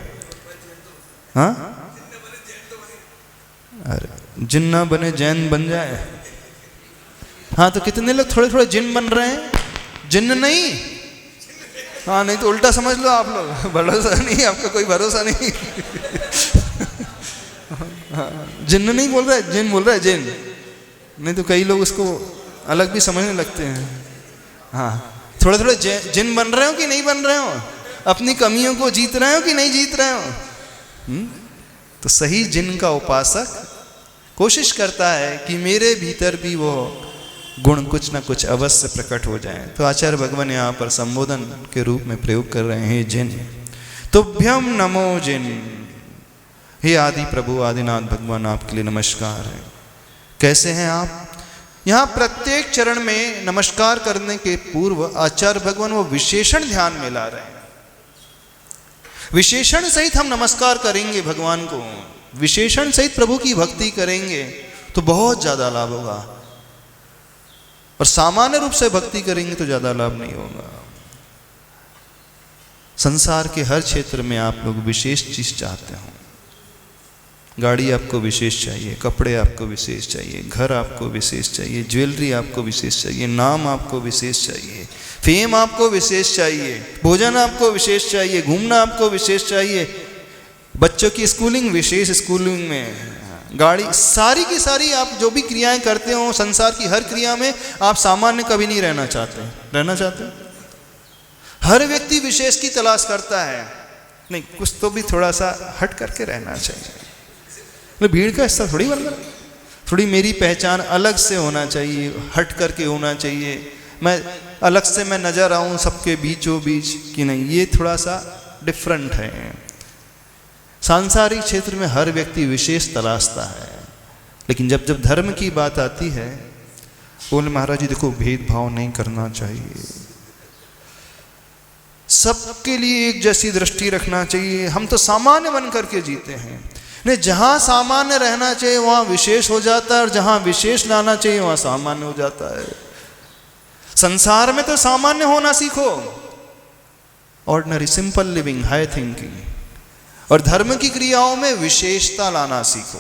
हाँ, अरे जिन ना बने जैन बन जाए। हाँ, तो कितने लोग थोड़े थोड़े जिन बन रहे हैं, जिन्न नहीं। हाँ, नहीं तो उल्टा समझ लो आप लोग। भरोसा नहीं, आपका कोई भरोसा नहीं। जिन्न नहीं बोल रहा है, जिन बोल रहा है, जिन। नहीं तो कई लोग उसको अलग भी समझने लगते हैं। हाँ, थोड़े थोड़े जिन बन रहे हो कि नहीं बन रहे हो? अपनी कमियों को जीत रहे हो कि नहीं जीत रहे हो? तो सही जिन का उपासक कोशिश करता है कि मेरे भीतर भी वो गुण कुछ ना कुछ अवश्य प्रकट हो जाए। तो आचार्य भगवान यहाँ पर संबोधन के रूप में प्रयोग कर रहे हैं, जिन तुभ्यम नमो जिन। हे आदि प्रभु आदिनाथ भगवान, आपके लिए नमस्कार है। कैसे हैं आप? यहाँ प्रत्येक चरण में नमस्कार करने के पूर्व आचार्य भगवान वो विशेषण ध्यान में ला रहे हैं। विशेषण सहित हम नमस्कार करेंगे भगवान को, विशेषण सहित प्रभु की भक्ति करेंगे तो बहुत ज्यादा लाभ होगा, और सामान्य रूप से भक्ति करेंगे तो ज्यादा लाभ नहीं होगा। संसार के हर क्षेत्र में आप लोग विशेष चीज चाहते हो। गाड़ी आपको विशेष चाहिए, कपड़े आपको विशेष चाहिए, घर आपको विशेष चाहिए, ज्वेलरी आपको विशेष चाहिए, नाम आपको विशेष चाहिए, फेम आपको विशेष चाहिए, भोजन आपको विशेष चाहिए, घूमना आपको विशेष चाहिए, बच्चों की स्कूलिंग विशेष स्कूलिंग में, गाड़ी सारी की सारी आप जो भी क्रियाएं करते हो संसार की हर क्रिया में आप सामान्य कभी नहीं रहना चाहते। रहना चाहते? हर व्यक्ति विशेष की तलाश करता है। नहीं, कुछ तो भी थोड़ा सा हट करके रहना चाहिए। मैं भीड़ का हिस्सा थोड़ी बनना, थोड़ी मेरी पहचान अलग से होना चाहिए, हट करके होना चाहिए। मैं अलग से मैं नजर आऊं सबके बीचों बीच कि नहीं, ये थोड़ा सा डिफरेंट है। सांसारिक क्षेत्र में हर व्यक्ति विशेष तलाशता है, लेकिन जब जब धर्म की बात आती है, बोले महाराज जी देखो भेदभाव नहीं करना चाहिए, सबके लिए एक जैसी दृष्टि रखना चाहिए, हम तो सामान्य बन करके जीते हैं। नहीं, जहां सामान्य रहना चाहिए वहां विशेष हो जाता है, और जहां विशेष लाना चाहिए वहां सामान्य हो जाता है। संसार में तो सामान्य होना सीखो, ordinary simple living, high thinking, और धर्म की क्रियाओं में विशेषता लाना सीखो।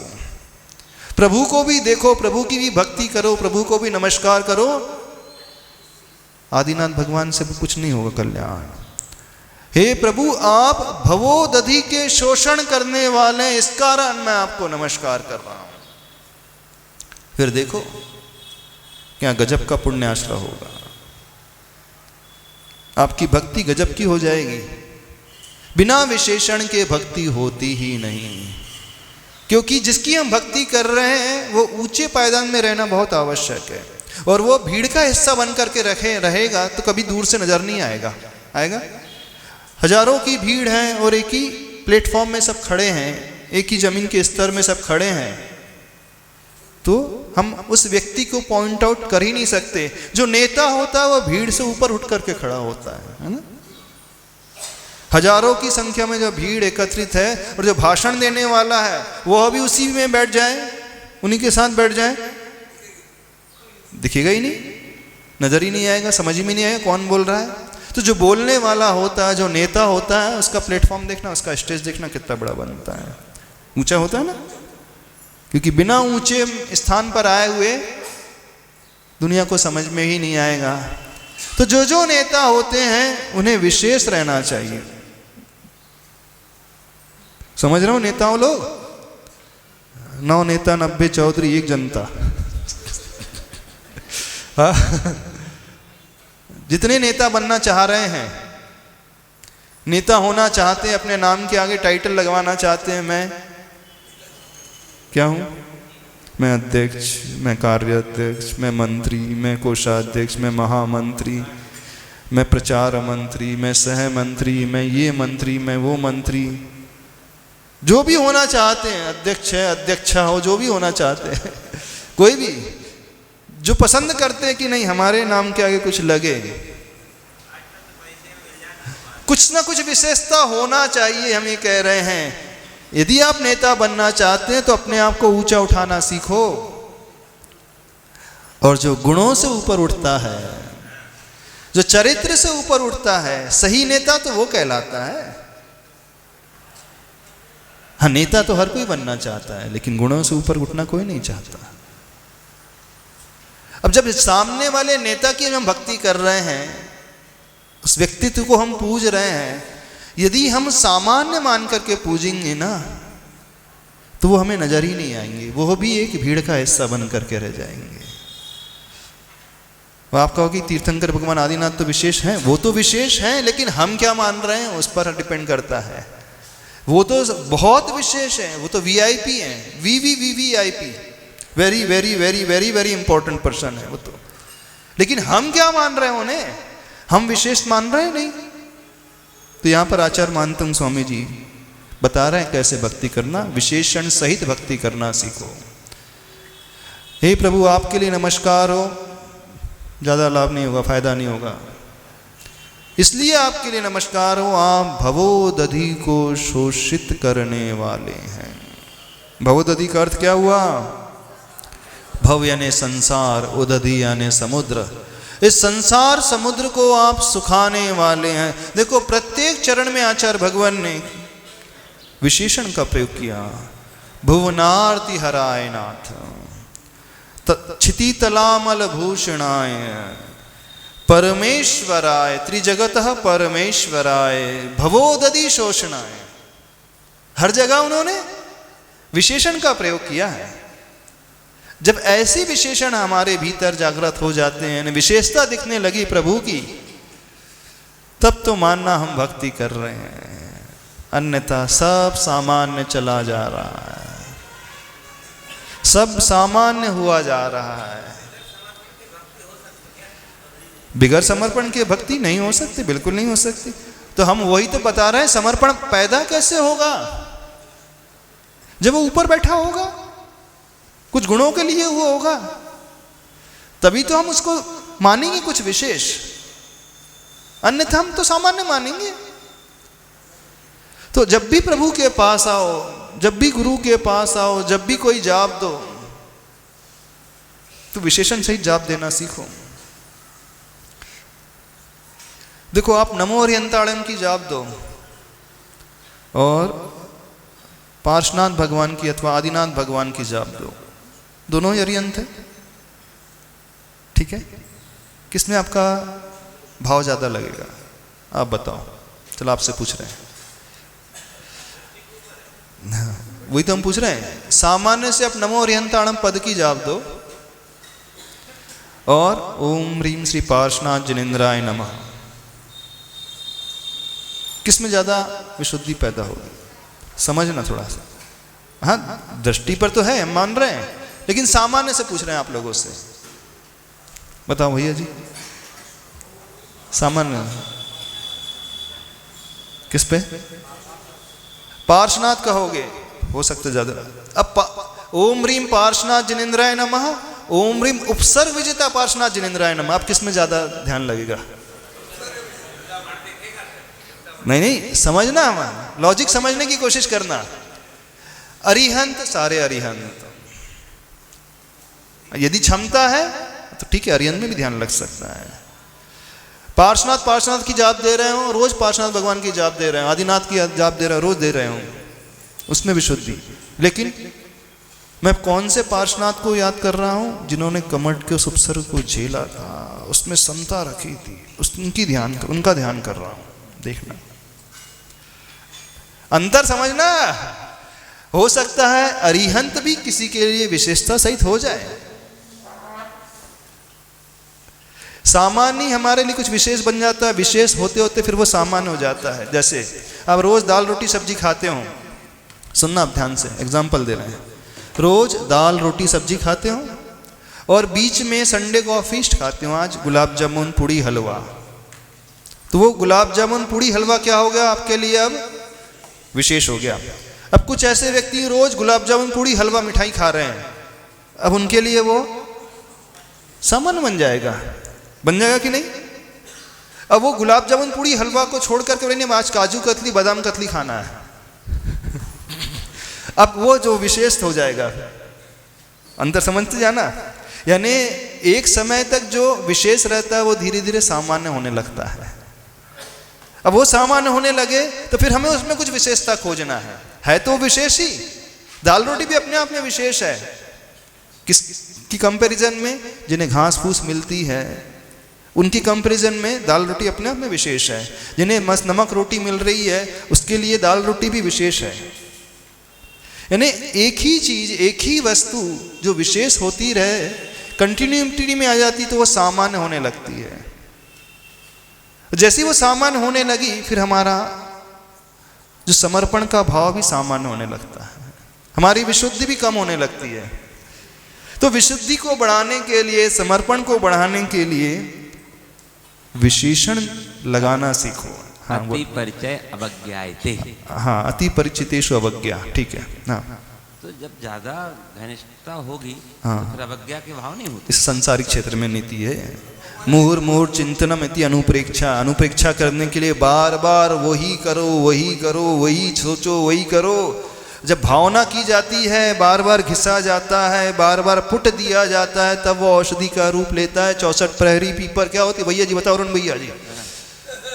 प्रभु को भी देखो, प्रभु की भी भक्ति करो, प्रभु को भी नमस्कार करो। आदिनाथ भगवान से कुछ नहीं होगा कल्याण। हे प्रभु, आप भवोदधि के शोषण करने वाले, इस कारण मैं आपको नमस्कार कर रहा हूं। फिर देखो क्या गजब का पुण्याश्रय होगा, आपकी भक्ति गजब की हो जाएगी। बिना विशेषण के भक्ति होती ही नहीं, क्योंकि जिसकी हम भक्ति कर रहे हैं वो ऊंचे पायदान में रहना बहुत आवश्यक है, और वो भीड़ का हिस्सा बन करके रहेगा तो कभी दूर से नजर नहीं आएगा। आएगा? हजारों की भीड़ है और एक ही प्लेटफॉर्म में सब खड़े हैं, एक ही जमीन के स्तर में सब खड़े हैं, तो हम उस व्यक्ति को पॉइंट आउट कर ही नहीं सकते। जो नेता होता है वो भीड़ से ऊपर उठ करके खड़ा होता है ना। हजारों की संख्या में जो भीड़ एकत्रित है, और जो भाषण देने वाला है वो भी उसी में बैठ जाए, उन्हीं के साथ बैठ जाए, दिखेगा ही नहीं, नजर ही नहीं आएगा, समझ में नहीं आएगा कौन बोल रहा है। तो जो बोलने वाला होता है, जो नेता होता है, उसका प्लेटफॉर्म देखना, उसका स्टेज देखना कितना बड़ा बनता है, ऊंचा होता है ना। क्योंकि बिना ऊंचे स्थान पर आए हुए दुनिया को समझ में ही नहीं आएगा। तो जो जो नेता होते हैं उन्हें विशेष रहना चाहिए। समझ रहे हो नेताओं लोग? 9 नेता 90 चौधरी 1 जनता। जितने नेता बनना चाह रहे हैं, नेता होना चाहते हैं, अपने नाम के आगे टाइटल लगवाना चाहते हैं, मैं क्या हूं? मैं अध्यक्ष, मैं कार्याध्यक्ष, मैं मंत्री, मैं कोषाध्यक्ष, मैं महामंत्री, मैं प्रचार मंत्री, मैं सह मंत्री, मैं ये मंत्री, मैं वो मंत्री, जो भी होना चाहते हैं, अध्यक्ष है, अध्यक्षा हो, जो भी होना चाहते हैं, कोई भी जो पसंद करते हैं कि नहीं हमारे नाम के आगे कुछ लगे, कुछ ना कुछ विशेषता होना चाहिए, हम ये कह रहे हैं। यदि आप नेता बनना चाहते हैं तो अपने आप को ऊंचा उठाना सीखो, और जो गुणों से ऊपर उठता है, जो चरित्र से ऊपर उठता है, सही नेता तो वो कहलाता है। हाँ, नेता तो हर कोई बनना चाहता है, लेकिन गुणों से ऊपर उठना कोई नहीं चाहता। अब जब सामने वाले नेता की हम भक्ति कर रहे हैं, उस व्यक्तित्व को हम पूज रहे हैं, यदि हम सामान्य मान करके पूजेंगे ना, तो वो हमें नजर ही नहीं आएंगे, वो भी एक भीड़ का हिस्सा बन करके रह जाएंगे। वो आप कहो कि तीर्थंकर भगवान आदिनाथ तो विशेष हैं, वो तो विशेष हैं, लेकिन हम क्या मान रहे हैं उस पर डिपेंड करता है। वो तो बहुत विशेष हैं, वो तो वीआईपी हैं, VVVVIP, very very very very very important person है वो तो। लेकिन हम क्या मान रहे हैं उन्हें? हम विशेष मान रहे हैं नहीं। तो यहां पर आचार्य मानतंग स्वामी जी बता रहे हैं कैसे भक्ति करना, विशेषण सहित भक्ति करना सीखो। हे प्रभु, आपके लिए नमस्कार हो, ज्यादा लाभ नहीं होगा, फायदा नहीं होगा, इसलिए आपके लिए नमस्कार हो। आप भवोदधि को शोषित करने वाले हैं। भवोदधि का अर्थ क्या हुआ? भव यानी संसार, उदधि यानी समुद्र। इस संसार समुद्र को आप सुखाने वाले हैं। देखो, प्रत्येक चरण में आचार्य भगवान ने विशेषण का प्रयोग किया। भुवनार्ति हराय नाथ, क्षिति तलामल भूषणाय, परमेश्वराय, त्रिजगतः परमेश्वराय, भवोदधि शोषणाय। हर जगह उन्होंने विशेषण का प्रयोग किया है। जब ऐसी विशेषण हमारे भीतर जागृत हो जाते हैं, विशेषता दिखने लगी प्रभु की, तब तो मानना हम भक्ति कर रहे हैं, अन्यथा सब सामान्य चला जा रहा है, सब सामान्य हुआ जा रहा है। बिगैर समर्पण के भक्ति नहीं हो सकती, बिल्कुल नहीं हो सकती। तो हम वही तो बता रहे हैं, समर्पण पैदा कैसे होगा? जब वो ऊपर बैठा होगा, कुछ गुणों के लिए हुआ होगा, तभी तो हम उसको मानेंगे कुछ विशेष, अन्यथा हम तो सामान्य मानेंगे। तो जब भी प्रभु के पास आओ, जब भी गुरु के पास आओ, जब भी कोई जाप दो, तो विशेषण सहित जाप देना सीखो। देखो, आप नमो अरिहंताणम की जाप दो और पार्श्वनाथ भगवान की अथवा आदिनाथ भगवान की जाप दो, दोनों ही अरिहंत है, ठीक है? किसमें आपका भाव ज्यादा लगेगा? आप बताओ। चलो आपसे पूछ रहे हैं, वही तो हम पूछ रहे हैं। सामान्य से आप नमो अरिहंताणम पद की जाप दो और ओम ह्रीम श्री पार्श्वनाथ जिनेन्द्राय नमः, किसमें ज्यादा विशुद्धि पैदा होगी? समझना थोड़ा सा। हाँ, दृष्टि पर तो है, हम मान रहे हैं, लेकिन सामान्य से पूछ रहे हैं आप लोगों से। बताओ भैया जी, सामान्य किस पे? पार्श्वनाथ कहोगे, हो सकता ज्यादा। अब ओम ह्रीम पार्श्वनाथ जिनेन्द्राय नमः, ओम ह्रीम उपसर्ग विजेता पार्श्वनाथ जिनेन्द्राय नमः, आप किस में ज्यादा ध्यान लगेगा? नहीं, समझना, हम लॉजिक समझने की कोशिश करना। अरिहंत सारे अरिहंत, यदि क्षमता है तो ठीक है, अरिहंत में भी ध्यान लग सकता है। पार्श्वनाथ की जाप दे रहे हो, रोज पार्श्वनाथ भगवान की जाप दे रहे हो, आदिनाथ की जाप दे रहे हो, रोज दे रहे हो, उसमें विशुद्धि। लेकिन मैं कौन से पार्श्वनाथ को याद कर रहा हूं? जिन्होंने कमठ के उस उपसर्ग को झेला था, उसमें समता रखी थी, उनका ध्यान कर रहा हूं। देखना, अंतर समझना। हो सकता है अरिहंत भी किसी के लिए विशेषता सहित हो जाए, सामान्य हमारे लिए कुछ विशेष बन जाता है, विशेष होते होते फिर वो सामान्य हो जाता है। जैसे आप रोज दाल रोटी सब्जी खाते हो, सुनना आप ध्यान से, एग्जाम्पल दे रहे हैं। रोज दाल रोटी सब्जी खाते हो और बीच में संडे को फीस्ट खाते हो, आज गुलाब जामुन पूड़ी हलवा, तो वो गुलाब जामुन पूड़ी हलवा क्या हो गया आपके लिए? अब विशेष हो गया। अब कुछ ऐसे व्यक्ति रोज गुलाब जामुन पूड़ी हलवा मिठाई खा रहे हैं, अब उनके लिए वो सामान्य बन जाएगा कि नहीं? अब वो गुलाब जामुन पूड़ी हलवा को छोड़ करके बोलेंगे आज काजू कतली बादाम कतली खाना है अब वो जो विशेष हो जाएगा। अंतर समझते जाना, यानी एक समय तक जो विशेष रहता है वो धीरे धीरे सामान्य होने लगता है। अब वो सामान्य होने लगे तो फिर हमें उसमें कुछ विशेषता खोजना है तो विशेष ही। दाल रोटी भी अपने आप में विशेष है। किसकी कंपैरिजन में? जिन्हें घास फूस मिलती है उनकी कंपैरिजन में दाल रोटी अपने आप में विशेष है। जिन्हें मस्त नमक रोटी मिल रही है उसके लिए दाल रोटी भी विशेष है। यानी एक ही चीज, एक ही वस्तु जो विशेष होती रहे, कंटिन्यूटी में आ जाती तो वो सामान्य होने लगती है। जैसे वो सामान्य होने लगी फिर हमारा जो समर्पण का भाव भी सामान्य होने लगता है, हमारी विशुद्धि भी कम होने लगती है। तो विशुद्धि को बढ़ाने के लिए, समर्पण को बढ़ाने के लिए विशेषण लगाना सीखो। हाँ, अति परिचय अवज्ञायते। हाँ, अति परिचितेषु अवज्ञा, ठीक है। हाँ, तो जब ज्यादा घनिष्ठता होगी हाँ, तो फिर अवज्ञा के भाव नहीं होते। इस संसारिक क्षेत्र में नीति है मुहुर्मुहुर चिंतनम इति अनुप्रेक्षा। अनुप्रेक्षा करने के लिए बार बार वही करो, वही करो, वही सोचो, वही करो। जब भावना की जाती है, बार बार घिसा जाता है, बार बार पुट दिया जाता है, तब वो औषधि का रूप लेता है। 64 प्रहरी पीपर क्या होती है? भैया जी बताओ, अरुण भैया जी।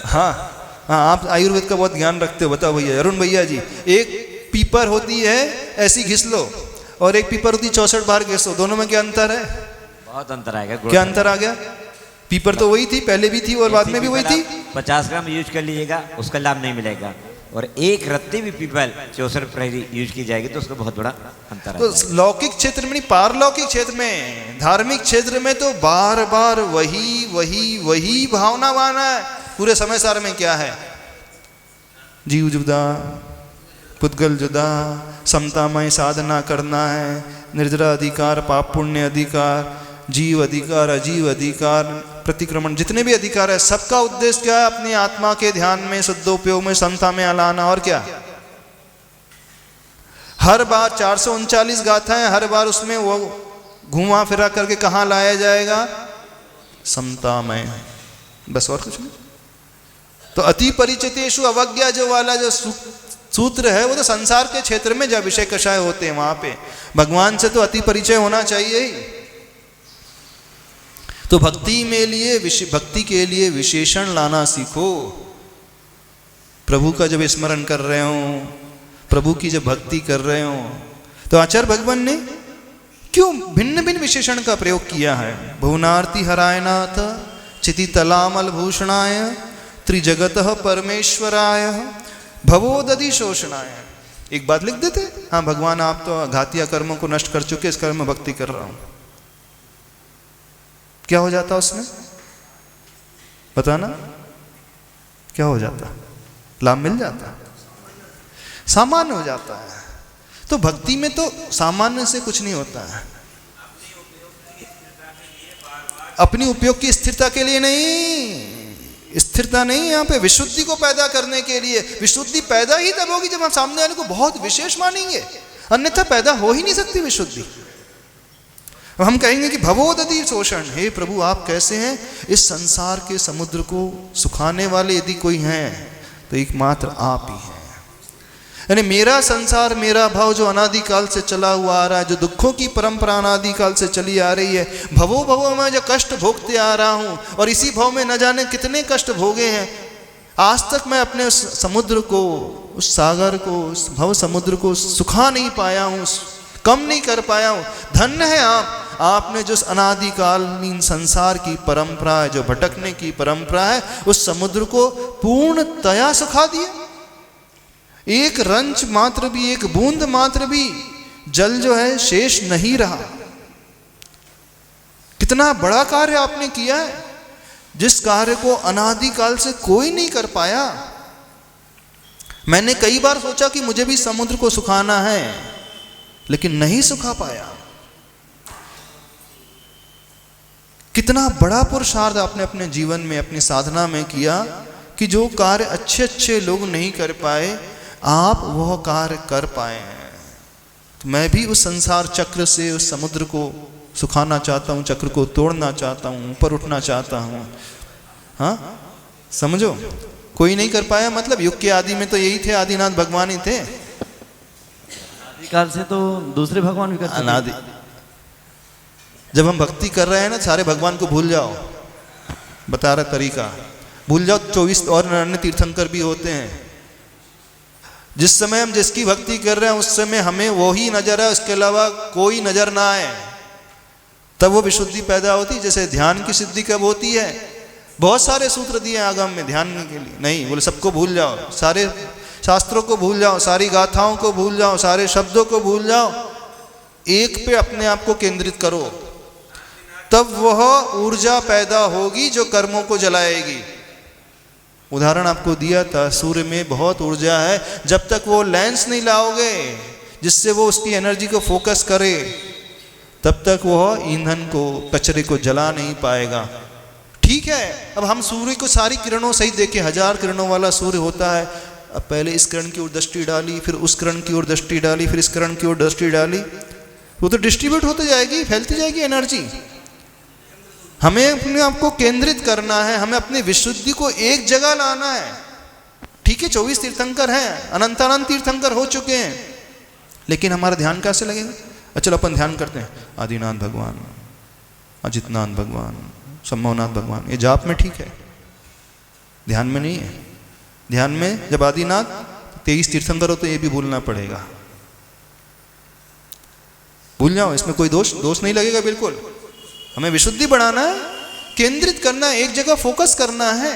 हाँ हाँ, आप आयुर्वेद का बहुत ज्ञान रखते हो, बताओ भैया, अरुण भैया जी। एक पीपर होती है ऐसी घिस लो और एक पीपर होती है 64 बार घिसो, दोनों में क्या अंतर है? बहुत अंतर आएगा। क्या अंतर आ गया? पीपर तो वही थी, पहले भी थी और बाद में भी वही थी। 50 ग्राम यूज कर लीजिएगा, उसका लाभ नहीं मिलेगा। और एक रत्ती भी पीपल 64 प्रहरी यूज की जाएगी तो उसका बहुत बड़ा अंतर तो आता है। लौकिक क्षेत्र में नहीं, पारलौकिक क्षेत्र में, धार्मिक क्षेत्र में तो बार बार वही भावनावान है। पूरे समय सार में क्या है? जीव जुदा, पुद्गल जुदा, समतामय साधना करना है, निर्जरा अधिकार, पाप पुण्य अधिकार, जीव अधिकार, अजीव अधिकार, प्रतिक्रमण, जितने भी अधिकार है सबका उद्देश्य क्या है? अपनी आत्मा के ध्यान में, शुद्ध उपयोग में, समता में लाना। और क्या? हर बार 439 गाथाएं, हर बार उसमें वो घुमा फिरा करके कहाँ लाया जाएगा? समता में, बस और कुछ नहीं। तो अति परिचितेषु अवज्ञा जो वाला जो सूत्र है वो तो संसार के क्षेत्र में जब विषय कषाय होते हैं वहां पे भगवान से तो अति परिचय होना चाहिए ही। तो भक्ति के लिए विशेषण लाना सीखो। प्रभु का जब स्मरण कर रहे हो, प्रभु की जब भक्ति कर रहे हो, तो आचार्य भगवान ने क्यों भिन्न भिन्न विशेषण का प्रयोग किया है? भुवनार्ति हरायनाथ चिति तलामल भूषणाय त्रिजगतः परमेश्वराय भवोदधि शोषणाय। एक बात लिख देते, हाँ भगवान आप तो घातिया कर्मों को नष्ट कर चुके, इस कर्म में भक्ति कर रहा हूं। क्या हो जाता उसमें? बताना क्या हो जाता? लाभ मिल जाता, सामान्य हो जाता है। तो भक्ति में तो सामान्य से कुछ नहीं होता है। अपनी उपयोग की स्थिरता के लिए नहीं, स्थिरता नहीं, यहाँ पे विशुद्धि को पैदा करने के लिए। विशुद्धि पैदा ही तब होगी जब हम सामने वाले को बहुत विशेष मानेंगे, अन्यथा पैदा हो ही नहीं सकती विशुद्धि। हम कहेंगे कि भवोदधि शोषण, हे प्रभु आप कैसे हैं? इस संसार के समुद्र को सुखाने वाले यदि कोई हैं तो एकमात्र आप ही हैं। यानी मेरा संसार, मेरा भाव जो अनादिकाल से चला हुआ आ रहा है, जो दुखों की परंपरा अनादिकाल से चली आ रही है, भवो में जो कष्ट भोगते आ रहा हूं और इसी भाव में न जाने कितने कष्ट भोगे हैं, आज तक मैं अपने उस समुद्र को, उस सागर को, उस भव समुद्र को सुखा नहीं पाया हूं, कम नहीं कर पाया हूं। धन्य है आपने जो अनादिकालीन संसार की परंपरा है, जो भटकने की परंपरा है, उस समुद्र को पूर्णतया सुखा दिया। एक रंच मात्र भी, एक बूंद मात्र भी जल जो है शेष नहीं रहा। कितना बड़ा कार्य आपने किया है, जिस कार्य को अनादिकाल से कोई नहीं कर पाया। मैंने कई बार सोचा कि मुझे भी समुद्र को सुखाना है, लेकिन नहीं सुखा पाया। कितना बड़ा पुरुषार्थ आपने अपने जीवन में, अपनी साधना में किया कि जो कार्य अच्छे अच्छे लोग नहीं कर पाए, आप वह कार्य कर पाए हैं। तो मैं भी उस संसार चक्र से, उस समुद्र को सुखाना चाहता हूँ, चक्र को तोड़ना चाहता हूँ, ऊपर उठना चाहता हूँ। हाँ समझो, कोई नहीं कर पाया मतलब युग के आदि में तो यही थे, आदिनाथ भगवान ही थे। काल से तो दूसरे भगवान भी करते अनादि। जब हम भक्ति कर रहे हैं ना, सारे भगवान को भूल जाओ, बता रहा तरीका, भूल जाओ। 24 और अन्य तीर्थंकर भी होते हैं। जिस समय हम जिसकी भक्ति कर रहे हैं उस समय हमें वो ही नजर है, उसके अलावा कोई नजर ना आए, तब वो विशुद्धि पैदा होती। जैसे ध्यान की सिद्धि कब होती है? बहुत सारे सूत्र दिए आगम में ध्यान के लिए, नहीं बोले सबको भूल जाओ, सारे शास्त्रों को भूल जाओ, सारी गाथाओं को भूल जाओ, सारे शब्दों को भूल जाओ, एक पे अपने आप को केंद्रित करो, तब वह ऊर्जा पैदा होगी जो कर्मों को जलाएगी। उदाहरण आपको दिया था, सूर्य में बहुत ऊर्जा है, जब तक वो लेंस नहीं लाओगे जिससे वो उसकी एनर्जी को फोकस करे, तब तक वह ईंधन को, कचरे को जला नहीं पाएगा। ठीक है, अब हम सूर्य को सारी किरणों सहित देखें, 1000 किरणों वाला सूर्य होता है। अब पहले इस किरण की ओर दृष्टि डाली, फिर उस किरण की ओर दृष्टि डाली, फिर इस किरण की ओर दृष्टि डाली, वो तो डिस्ट्रीब्यूट होती जाएगी, फैलती जाएगी एनर्जी। हमें अपने आप को केंद्रित करना है, हमें अपनी विशुद्धि को एक जगह लाना है। ठीक है, 24 तीर्थंकर हैं, अनंतानंत तीर्थंकर हो चुके हैं, लेकिन हमारा ध्यान कैसे लगेगा? चलो अपन ध्यान करते हैं, आदिनाथ भगवान, अजितनाथ भगवान, सम्भवनाथ भगवान, ये जाप में ठीक है, ध्यान में नहीं है। ध्यान में जब आदिनाथ 23 तीर्थंकर हो तो ये भी भूलना पड़ेगा, भूल जाओ, इसमें कोई दोष नहीं लगेगा बिल्कुल। हमें विशुद्धि बढ़ाना है, केंद्रित करना है, एक जगह फोकस करना है।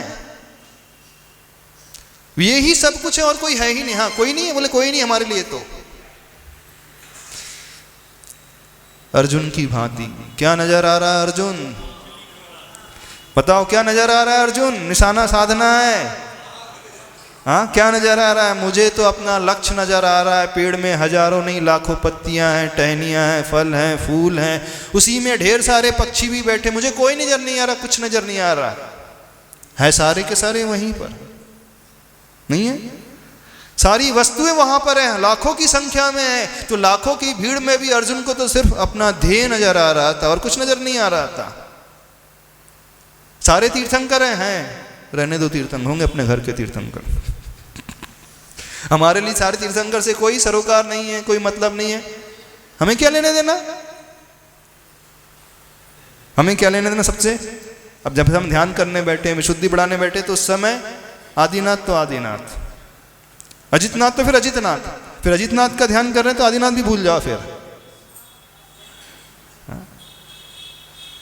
यही सब कुछ है और कोई है ही नहीं। हाँ कोई नहीं है, बोले कोई नहीं हमारे लिए तो। अर्जुन की भांति क्या नजर आ रहा है अर्जुन? बताओ क्या नजर आ रहा है अर्जुन? निशाना साधना है। हाँ क्या नजर आ रहा है? मुझे तो अपना लक्ष्य नजर आ रहा है। पेड़ में हजारों नहीं लाखों पत्तियां हैं, टहनियां हैं, फल हैं, फूल हैं, उसी में ढेर सारे पक्षी भी बैठे, मुझे कोई नजर नहीं आ रहा, कुछ नजर नहीं आ रहा है। सारे के सारे वहीं पर नहीं है, सारी वस्तुएं वहां पर हैं, लाखों की संख्या में है। तो लाखों की भीड़ में भी अर्जुन को तो सिर्फ अपना ध्येय नजर आ रहा था और कुछ नजर नहीं आ रहा था। सारे तीर्थंकर हैं, रहने दो तीर्थंकर, होंगे अपने घर के तीर्थंकर। हमारे लिए सारे तीर्थंकर से कोई सरोकार नहीं है, कोई मतलब नहीं है। हमें क्या लेने देना, हमें क्या लेने देना सबसे। अब जब हम ध्यान करने बैठे, विशुद्धि बढ़ाने बैठे, तो उस समय आदिनाथ तो आदिनाथ, अजितनाथ तो फिर अजितनाथ, फिर अजितनाथ का ध्यान कर रहे हैं तो आदिनाथ भी भूल जाओ।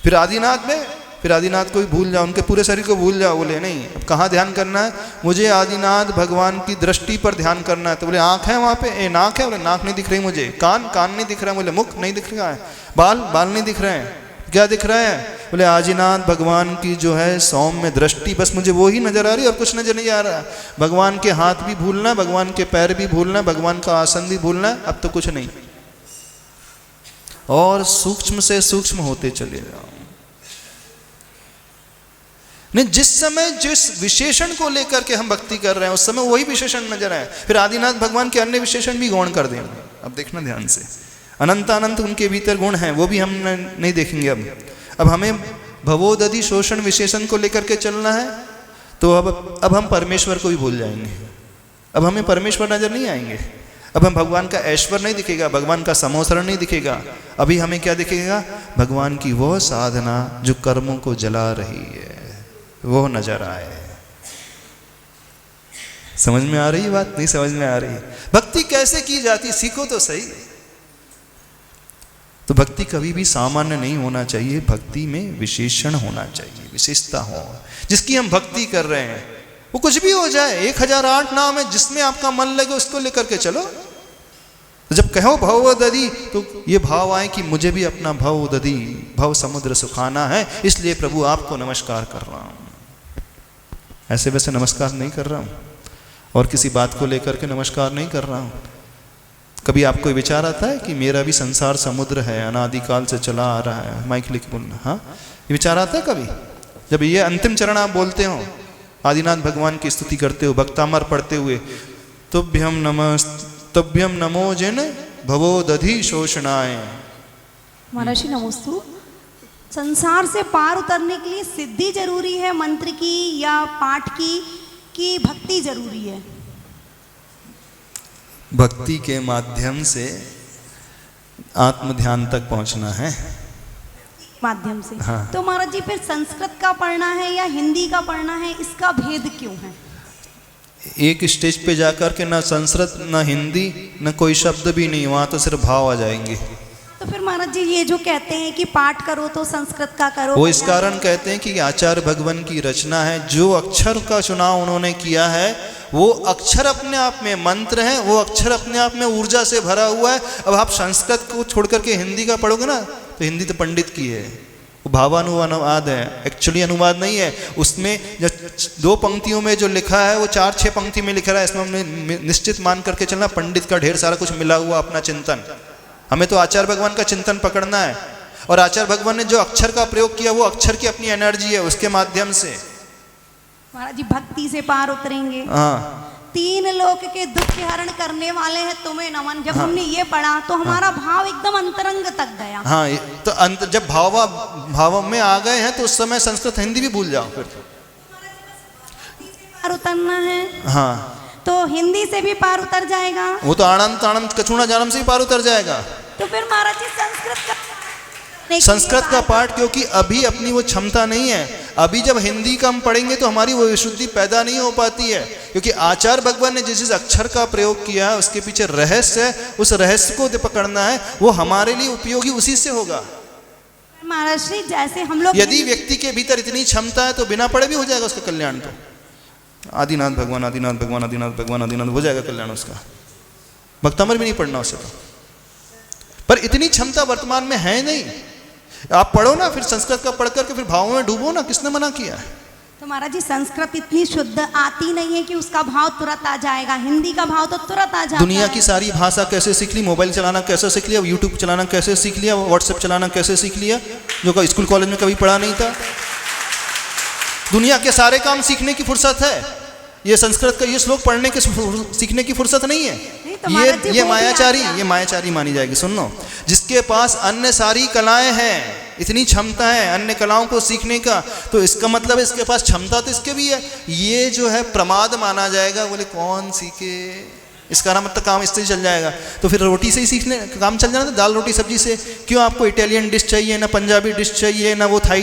फिर आदिनाथ में, फिर आदिनाथ को भी भूल जाओ, उनके पूरे शरीर को भूल जाओ। बोले नहीं, अब कहाँ ध्यान करना है? मुझे आदिनाथ भगवान की दृष्टि पर ध्यान करना है। तो बोले आंख है वहां पे, नाक है? बोले नाक नहीं दिख रही मुझे। कान नहीं दिख रहा है। बोले मुख नहीं दिख रहा है। बाल नहीं दिख रहे हैं। क्या दिख रहा है? बोले आदिनाथ भगवान की जो है सौम्य दृष्टि, बस मुझे वो ही नजर आ रही है और कुछ नजर नहीं आ रहा। भगवान के हाथ भी भूलना, भगवान के पैर भी भूलना, भगवान का आसन भी भूलना, अब तो कुछ नहीं। और सूक्ष्म से सूक्ष्म होते चले जाओ। नहीं, जिस समय जिस विशेषण को लेकर के हम भक्ति कर रहे हैं उस समय वही विशेषण नजर आए। फिर आदिनाथ भगवान के अन्य विशेषण भी गौण कर देंगे। अब देखना ध्यान से, अनंत अनंत उनके भीतर गुण हैं, वो भी हम नहीं देखेंगे। अब हमें भवोदधि शोषण विशेषण को लेकर के चलना है, तो अब हम परमेश्वर को भी भूल जाएंगे। अब हमें परमेश्वर नजर नहीं आएंगे। अब हम भगवान का ऐश्वर्य नहीं दिखेगा, भगवान का समोसरण नहीं दिखेगा। अभी हमें क्या दिखेगा? भगवान की वह साधना जो कर्मों को जला रही है, वो नजर आए। समझ में आ रही बात? नहीं समझ में आ रही? भक्ति कैसे की जाती, सीखो तो सही। तो भक्ति कभी भी सामान्य नहीं होना चाहिए, भक्ति में विशेषण होना चाहिए, विशेषता हो। जिसकी हम भक्ति कर रहे हैं वो कुछ भी हो जाए, 1008 नाम है, जिसमें आपका मन लगे उसको लेकर के चलो। तो जब कहो भवोदधि तो ये भाव आए कि मुझे भी अपना भवोदधि, भव समुद्र सुखाना है, इसलिए प्रभु आपको नमस्कार कर रहा हूं। ऐसे वैसे नमस्कार नहीं कर रहा हूं और किसी बात को लेकर के नमस्कार नहीं कर रहा हूं। कभी आपको विचार आता है कि मेरा भी संसार समुद्र है, अनादिकाल से चला आ रहा है? माइक लेके बोलना। हाँ, ये विचार आता है कभी? जब ये अंतिम चरण आप बोलते हो, आदिनाथ भगवान की स्तुति करते हो, भक्तामर पढ़ते हुए, तुभ्यम नमो जिन भवोदधि शोषणाय। महर्षि नमोस्तु। संसार से पार उतरने के लिए सिद्धि जरूरी है मंत्र की या पाठ की, कि भक्ति जरूरी है? भक्ति के माध्यम से आत्म ध्यान तक पहुंचना है, माध्यम से। हाँ। तो महाराज जी फिर संस्कृत का पढ़ना है या हिंदी का पढ़ना है, इसका भेद क्यों है? एक स्टेज पे जाकर के ना संस्कृत ना हिंदी ना कोई शब्द भी नहीं, वहां तो सिर्फ भाव आ जाएंगे। तो फिर महाराज जी ये जो कहते हैं कि पाठ करो तो संस्कृत का करो, वो इस कारण कहते हैं कि आचार्य भगवान की रचना है, जो अक्षर का चुनाव उन्होंने किया है वो अक्षर अपने आप में मंत्र है, वो अक्षर अपने आप में ऊर्जा से भरा हुआ है। अब आप संस्कृत को छोड़ करके हिंदी का पढ़ोगे ना, तो हिंदी तो पंडित की है, वो भावानुवाद है, एक्चुअली अनुवाद नहीं है। उसमें जो 2 पंक्तियों में जो लिखा है वो 4-6 पंक्ति में लिखा है। इसमें हमने निश्चित मान करके चलना, पंडित का ढेर सारा कुछ मिला हुआ अपना चिंतन। हमें तो आचार्य भगवान का चिंतन पकड़ना है, और आचार्य भगवान ने जो अक्षर का प्रयोग किया वो अक्षर की अपनी एनर्जी है, उसके माध्यम से महाराज जी भक्ति से पार उतरेंगे। हाँ, 3 लोक के दुख के हरण करने वाले हैं तुम्हें नमन। जब हमने ये पढ़ा तो हमारा भाव एकदम अंतरंग तक गया। हाँ, तो जब भाव में आ गए हैं तो उस समय संस्कृत हिंदी भी भूल जाओ। फिर पार उतरना है, हाँ, तो हिंदी से भी पार उतर जाएगा। वो तो आनंद तानंद कछुणा जानम से ही पार उतर जाएगा। तो फिर महाराज जी संस्कृत का पाठ, क्योंकि अभी अपनी वो क्षमता नहीं है। अभी जब हिंदी का हम पढ़ेंगे तो हमारी वो विशुद्धि पैदा नहीं हो पाती है, क्योंकि आचार्य भगवान ने जिस अक्षर का प्रयोग किया है उसके पीछे रहस्य है, उस रहस्य को पकड़ना है, वो हमारे लिए उपयोगी उसी से होगा। महाराज श्री जैसे हम लोग, यदि व्यक्ति के भीतर इतनी क्षमता है तो बिना पढ़े भी हो जाएगा उसका कल्याण। तो आदिनाथ भगवान आदिनाथ भगवान आदिनाथ भगवान आदिनाथ, हो जाएगा कल्याण उसका। भक्तामर भी नहीं पढ़ना उसे तो। पर इतनी क्षमता वर्तमान में है नहीं। आप पढ़ो ना, फिर संस्कृत का पढ़ करके फिर भावों में डूबो ना, किसने मना किया है? तो महाराज जी संस्कृत इतनी शुद्ध आती नहीं है कि उसका भाव तुरंत आ जाएगा, हिंदी का भाव तो तुरंत आ जाता दुनिया है। की सारी भाषा कैसे सीख ली? मोबाइल चलाना कैसे सीख लिया? यूट्यूब चलाना कैसे सीख लिया? व्हाट्सएप चलाना कैसे सीख लिया? जो स्कूल कॉलेज में कभी पढ़ा नहीं था। दुनिया के सारे काम सीखने की फुर्सत है, ये संस्कृत का ये श्लोक पढ़ने के सीखने की फुर्सत नहीं है। तो महाराज जी ये वो भी मायाचारी, आ गया। ये मायाचारी मानी जाएगी। सुनो, जिसके पास अन्य सारी कलाएं हैं, इतनी क्षमता है अन्य कलाओं को सीखने का, तो इसका मतलब इसके पास क्षमता तो इसके भी है। ये जो है प्रमाद माना जाएगा। बोले कौन सीखे, इसका ना मतलब काम इससे ही चल जाएगा। तो फिर रोटी से ही सीखने काम चल जाना था, दाल रोटी सब्जी से। क्यों आपको इटालियन डिश चाहिए, ना पंजाबी डिश चाहिए, ना वो थाई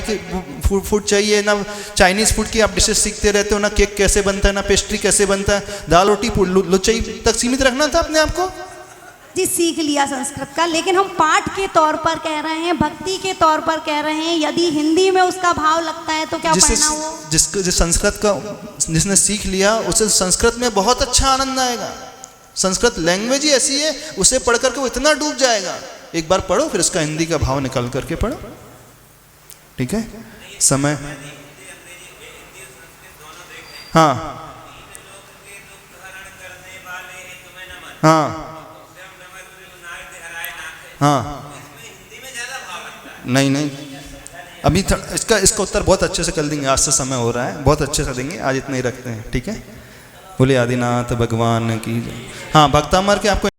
फूड चाहिए, ना चाइनीज़ फूड की आप डिशेस सीखते रहते हो, ना केक कैसे बनता है, ना पेस्ट्री कैसे बनता है। दाल रोटी लुच्चाई तक सीमित रखना था अपने आप को। जी सीख लिया संस्कृत का, लेकिन हम पाठ के तौर पर कह रहे हैं, भक्ति के तौर पर कह रहे हैं। यदि हिंदी में उसका भाव लगता है तो क्या पढ़ना वो? जिस संस्कृत का जिसने सीख लिया उसे संस्कृत में बहुत अच्छा आनंद आएगा। संस्कृत लैंग्वेज ही ऐसी है, उसे पढ़ करके वो इतना डूब जाएगा। एक बार पढ़ो, फिर उसका हिंदी का भाव निकाल करके पढ़ो। ठीक है, समय। हाँ हाँ हाँ, नहीं नहीं, अभी इसका उत्तर बहुत अच्छे से कर देंगे। आज से समय हो रहा है, बहुत अच्छे से देंगे। आज इतना ही रखते हैं, ठीक है। बोले आदिनाथ भगवान की। हाँ, भक्तामर के आपको